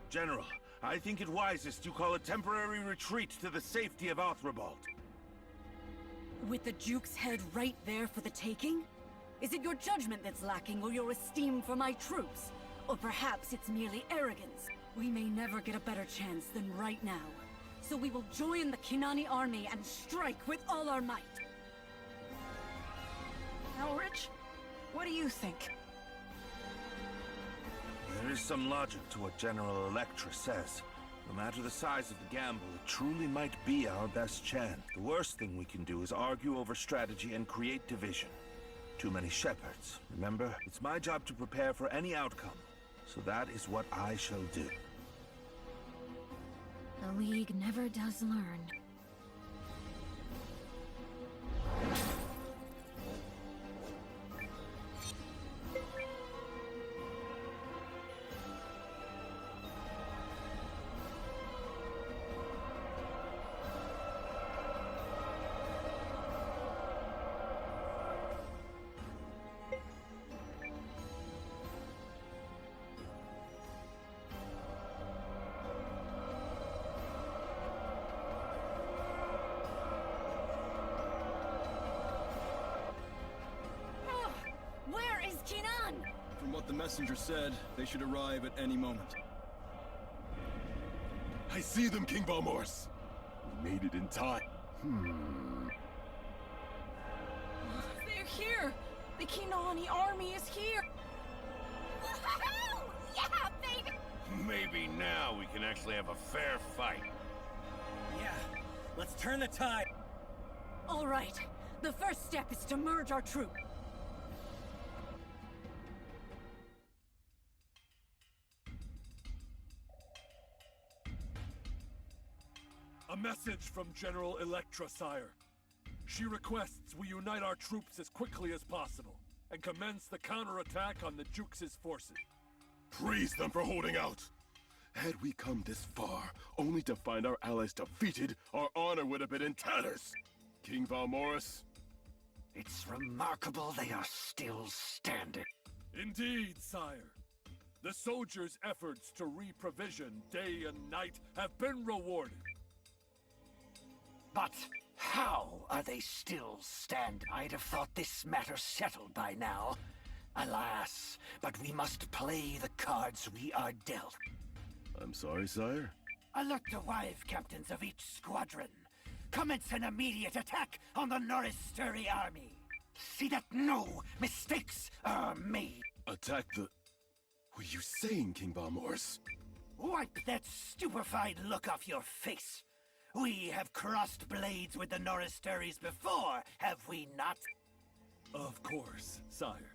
General, I think it wisest you call a temporary retreat to the safety of Athrabalt. With the Duke's head right there for the taking? Is it your judgment that's lacking, or your esteem for my troops? Or perhaps it's merely arrogance? We may never get a better chance than right now. So we will join the Kinani army and strike with all our might. Elrich, what do you think? There is some logic to what General Electra says. No matter the size of the gamble, it truly might be our best chance. The worst thing we can do is argue over strategy and create division. Too many shepherds, remember? It's my job to prepare for any outcome. So that is what I shall do. The League never does learn. From what the messenger said, they should arrive at any moment. I see them, King Balmors. We made it in time. They're here! The Kinani army is here! Woohoo! Yeah, baby! Maybe now we can actually have a fair fight. Yeah, let's turn the tide. All right. The first step is to merge our troops. A message from General Electra, sire. She requests we unite our troops as quickly as possible and commence the counterattack on the Jukes' forces. Praise them for holding out! Had we come this far, only to find our allies defeated, our honor would have been in tatters! King Valmoris? It's remarkable they are still standing. Indeed, sire. The soldiers' efforts to re-provision day and night have been rewarded. But how are they still standing? I'd have thought this matter settled by now. Alas, but we must play the cards we are dealt. I'm sorry, sire. Alert the wife captains of each squadron. Commence an immediate attack on the Noristuri army. See that no mistakes are made. Attack the... What are you saying, King Balmors? Wipe that stupefied look off your face. We have crossed blades with the Noristuris before, have we not? Of course, sire.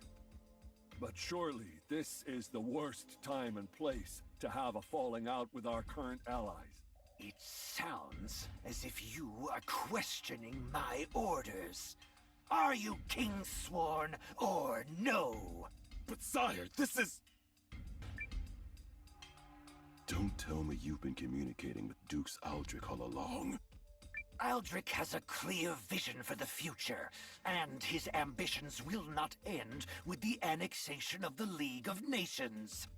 But surely this is the worst time and place to have a falling out with our current allies. It sounds as if you are questioning my orders. Are you King Sworn or no? But sire, this is... Don't tell me you've been communicating with Dukes Aldrich all along. Aldrich has a clear vision for the future, and his ambitions will not end with the annexation of the League of Nations.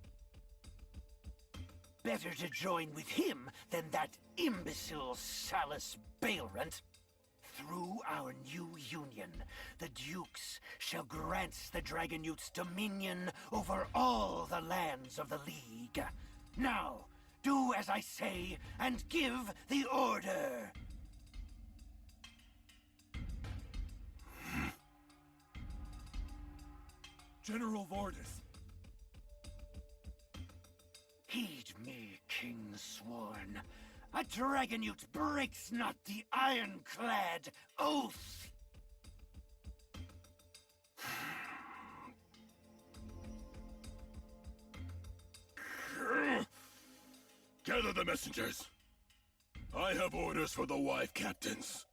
Better to join with him than that imbecile Salus Baelrant. Through our new union, the Dukes shall grant the Dragonutes dominion over all the lands of the League. Now, do as I say and give the order! General Vordis. Heed me, King Sworn. A Dragonute breaks not the ironclad oath! Gather the messengers. I have orders for the wife captains.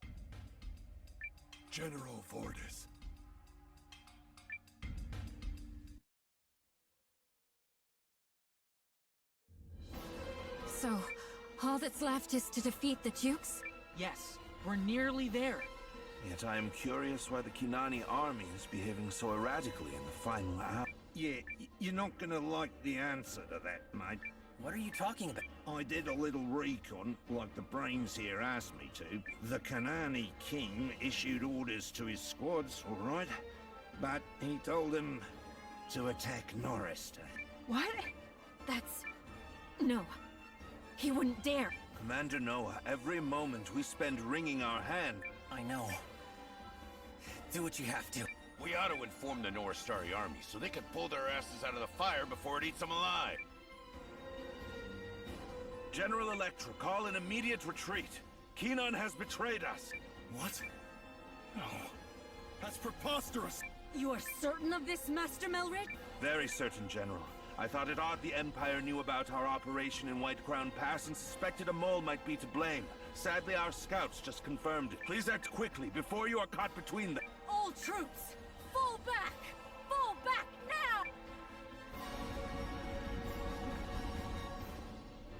General Vordis. So, all that's left is to defeat the Dukes? Yes, we're nearly there. Yet I am curious why the Kinani army is behaving so erratically in the final hour. Yeah, you're not gonna like the answer to that, mate. What are you talking about? I did a little recon, like the brains here asked me to. The Kanani king issued orders to his squads, all right? But he told them to attack Norrister. What? That's... No. He wouldn't dare. Commander Noah, every moment we spend wringing our hand. I know. Do what you have to. We ought to inform the Noristari army so they can pull their asses out of the fire before it eats them alive. General Electra, call an immediate retreat. Kenon has betrayed us. What? No. That's preposterous. You are certain of this, Master Melred? Very certain, General. I thought it odd the Empire knew about our operation in White Crown Pass and suspected a mole might be to blame. Sadly, our scouts just confirmed it. Please act quickly before you are caught between them. All troops, fall back! Fall back now!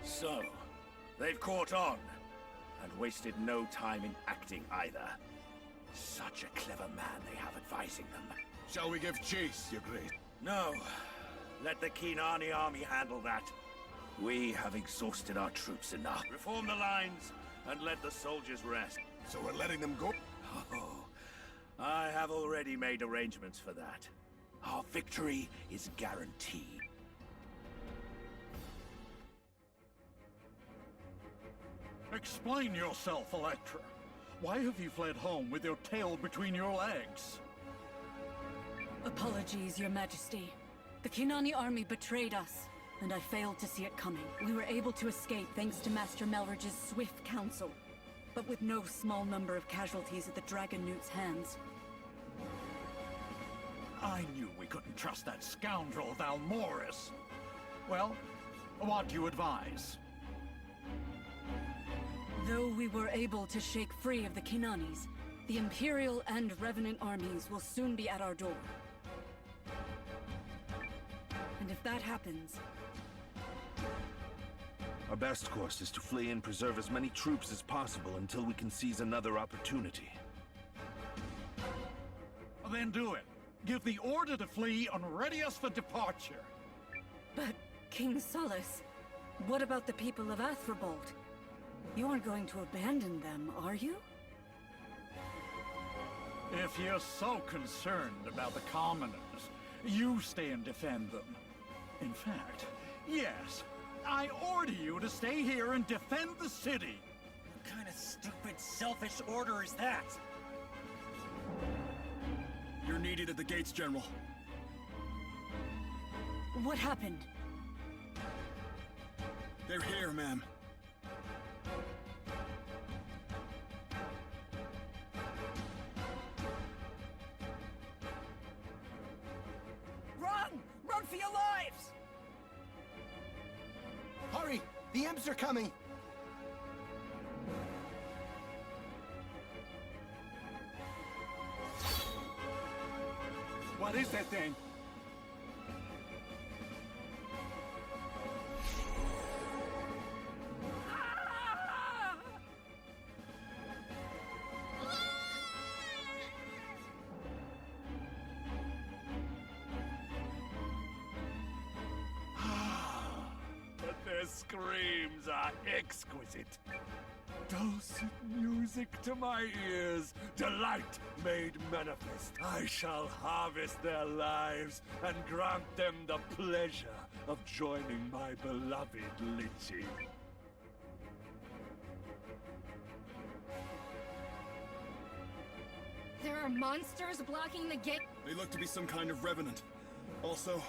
So, they've caught on, and wasted no time in acting either. Such a clever man they have advising them. Shall we give chase, Your Grace? No. Let the Kinani army handle that. We have exhausted our troops enough. Reform the lines, and let the soldiers rest. So we're letting them go? Oh, I have already made arrangements for that. Our victory is guaranteed. Explain yourself, Electra. Why have you fled home with your tail between your legs? Apologies, Your Majesty. The Kinani army betrayed us, and I failed to see it coming. We were able to escape thanks to Master Melridge's swift counsel, but with no small number of casualties at the Dragonutes' hands. I knew we couldn't trust that scoundrel Valmoris. Well, what do you advise? Though we were able to shake free of the Kinanis, the Imperial and Revenant armies will soon be at our door. And if that happens... Our best course is to flee and preserve as many troops as possible until we can seize another opportunity. Then do it. Give the order to flee and ready us for departure. But, King Solus, what about the people of Athrabalt? You aren't going to abandon them, are you? If you're so concerned about the commoners, you stay and defend them. In fact, yes, I order you to stay here and defend the city. What kind of stupid, selfish order is that? You're needed at the gates, General. What happened? They're here, ma'am. Run! Run for your lives! Hurry! The imps are coming! What is that thing? But their screams are exquisite. Dulcet music to my ears, delight made manifest. I shall harvest their lives and grant them the pleasure of joining my beloved Lychee. There are monsters blocking the gate. They look to be some kind of revenant. Also,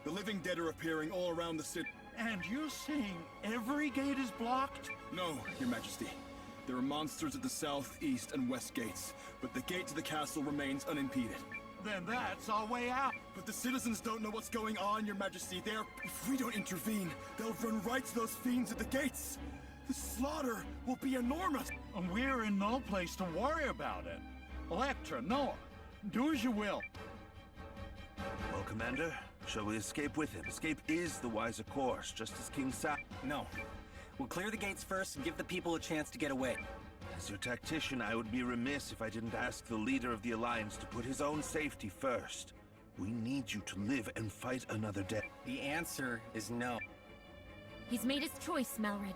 the living dead are appearing all around the city. And you're saying every gate is blocked? No, Your Majesty. There are monsters at the south, east, and west gates, but the gate to the castle remains unimpeded. Then that's our way out. But the citizens don't know what's going on, Your Majesty. If we don't intervene, they'll run right to those fiends at the gates. The slaughter will be enormous. And we're in no place to worry about it. Electra, Noah, do as you will. Well, Commander, shall we escape with him? Escape is the wiser course, just as King Sa... No. We'll clear the gates first and give the people a chance to get away. As your tactician, I would be remiss if I didn't ask the leader of the Alliance to put his own safety first. We need you to live and fight another day. The answer is no. He's made his choice, Melred.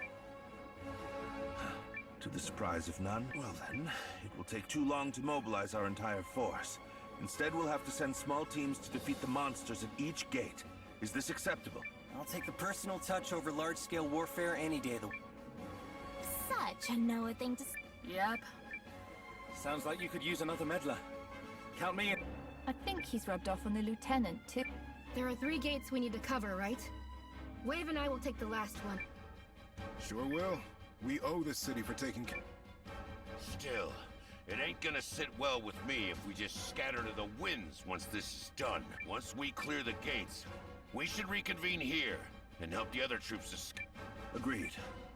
To the surprise of none? Well then, it will take too long to mobilize our entire force. Instead, we'll have to send small teams to defeat the monsters at each gate. Is this acceptable? I'll take the personal touch over large-scale warfare any day of the week. Such a Noah thing to say. Yep. Sounds like you could use another meddler. Count me in. I think he's rubbed off on the lieutenant, too. There are 3 gates we need to cover, right? Wave and I will take the last one. Sure will. We owe the city for taking care. Still, it ain't gonna sit well with me if we just scatter to the winds once this is done. Once we clear the gates, we should reconvene here and help the other troops escape. Agreed.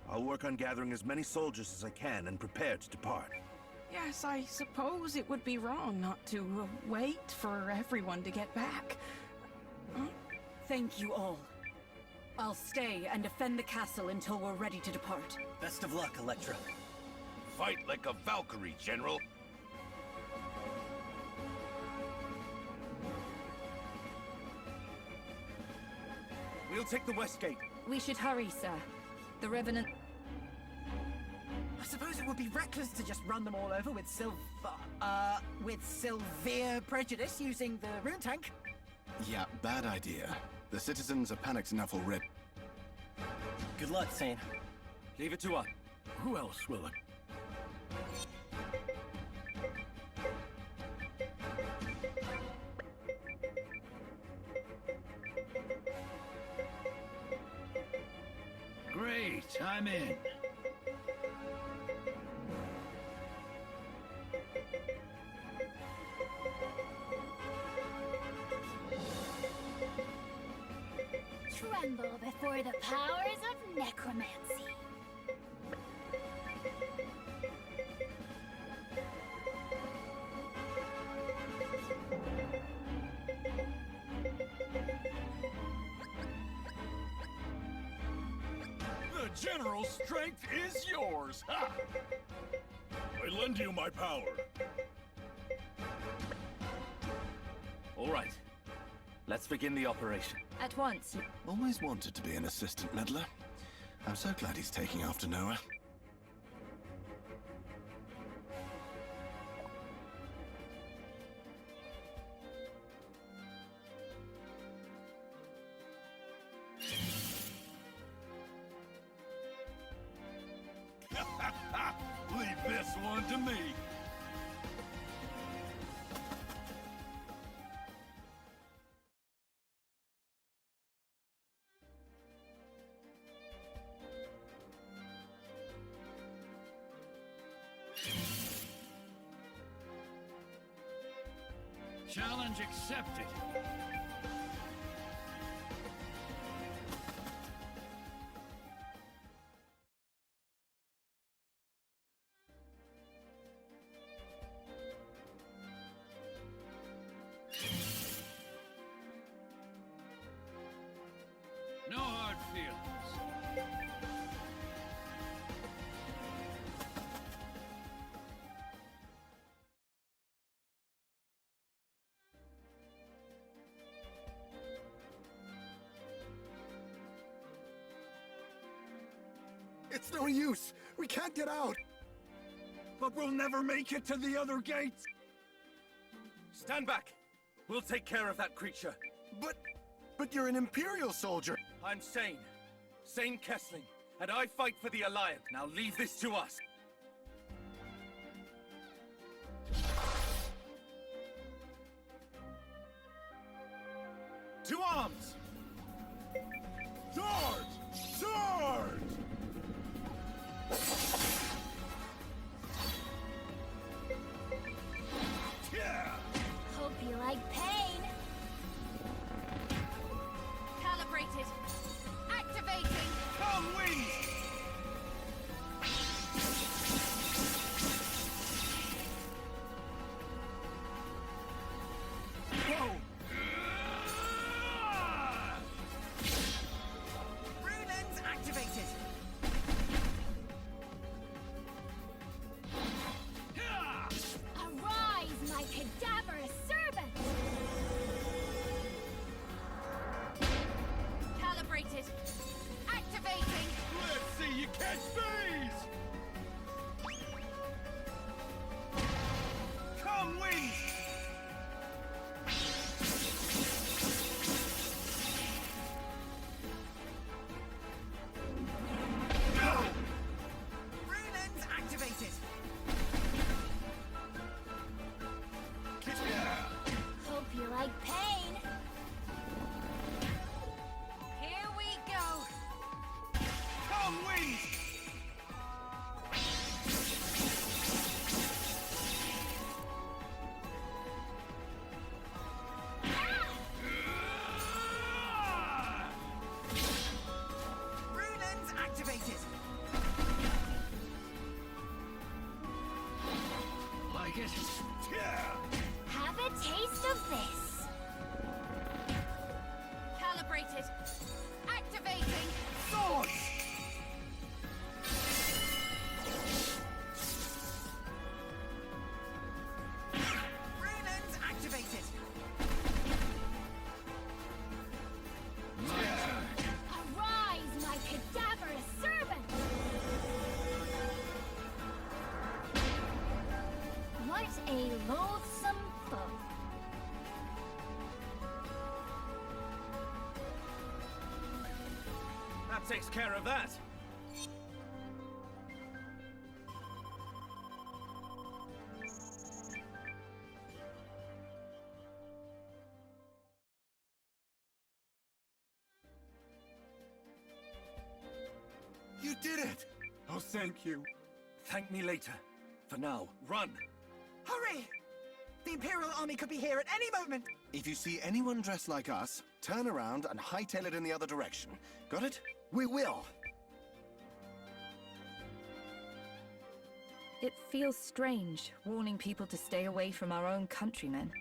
I'll work on gathering as many soldiers as I can and prepare to depart. Yes, I suppose it would be wrong not to wait for everyone to get back. Thank you all. I'll stay and defend the castle until we're ready to depart. Best of luck, Electra. Fight like a Valkyrie, General. We'll take the west gate. We should hurry, sir. The Revenant... I suppose it would be reckless to just run them all over with severe prejudice using the rune tank. Yeah, bad idea. The citizens are panicked enough already. Good luck, Saint. Leave it to us. Who else will it? Great, I'm in. Tremble before the powers of necromancy. The General's strength is yours! Ha! I lend you my power. All right. Let's begin the operation. At once. Always wanted to be an assistant meddler. I'm so glad he's taking after Noah. one to me. Challenge accepted. No hard feelings. It's no use! We can't get out! But we'll never make it to the other gates! Stand back! We'll take care of that creature. But you're an Imperial soldier! I'm Sane. Sane Kessling. And I fight for the Alliance. Now leave this to us. To arms! Charge! Charge! Hope you like pain. Calibrated. Activating. Come, wings! Whoa! Runes activated. Arise, my cadaverous servant! Calibrated. Activating. Let's see you catch these! Come, wings! Runes activated. Hope you like pain. Here we go. Come, wings! Runes activated. Like it? Have a taste of this. Calibrated. Activating. Swords! Runes activated. Arise, my cadaverous servant! What a loathsome foe. That takes care of that. You did it! Oh, thank you. Thank me later. For now, run! Hurry! The Imperial army could be here at any moment. If you see anyone dressed like us, turn around and hightail it in the other direction. Got it? We will! It feels strange, warning people to stay away from our own countrymen.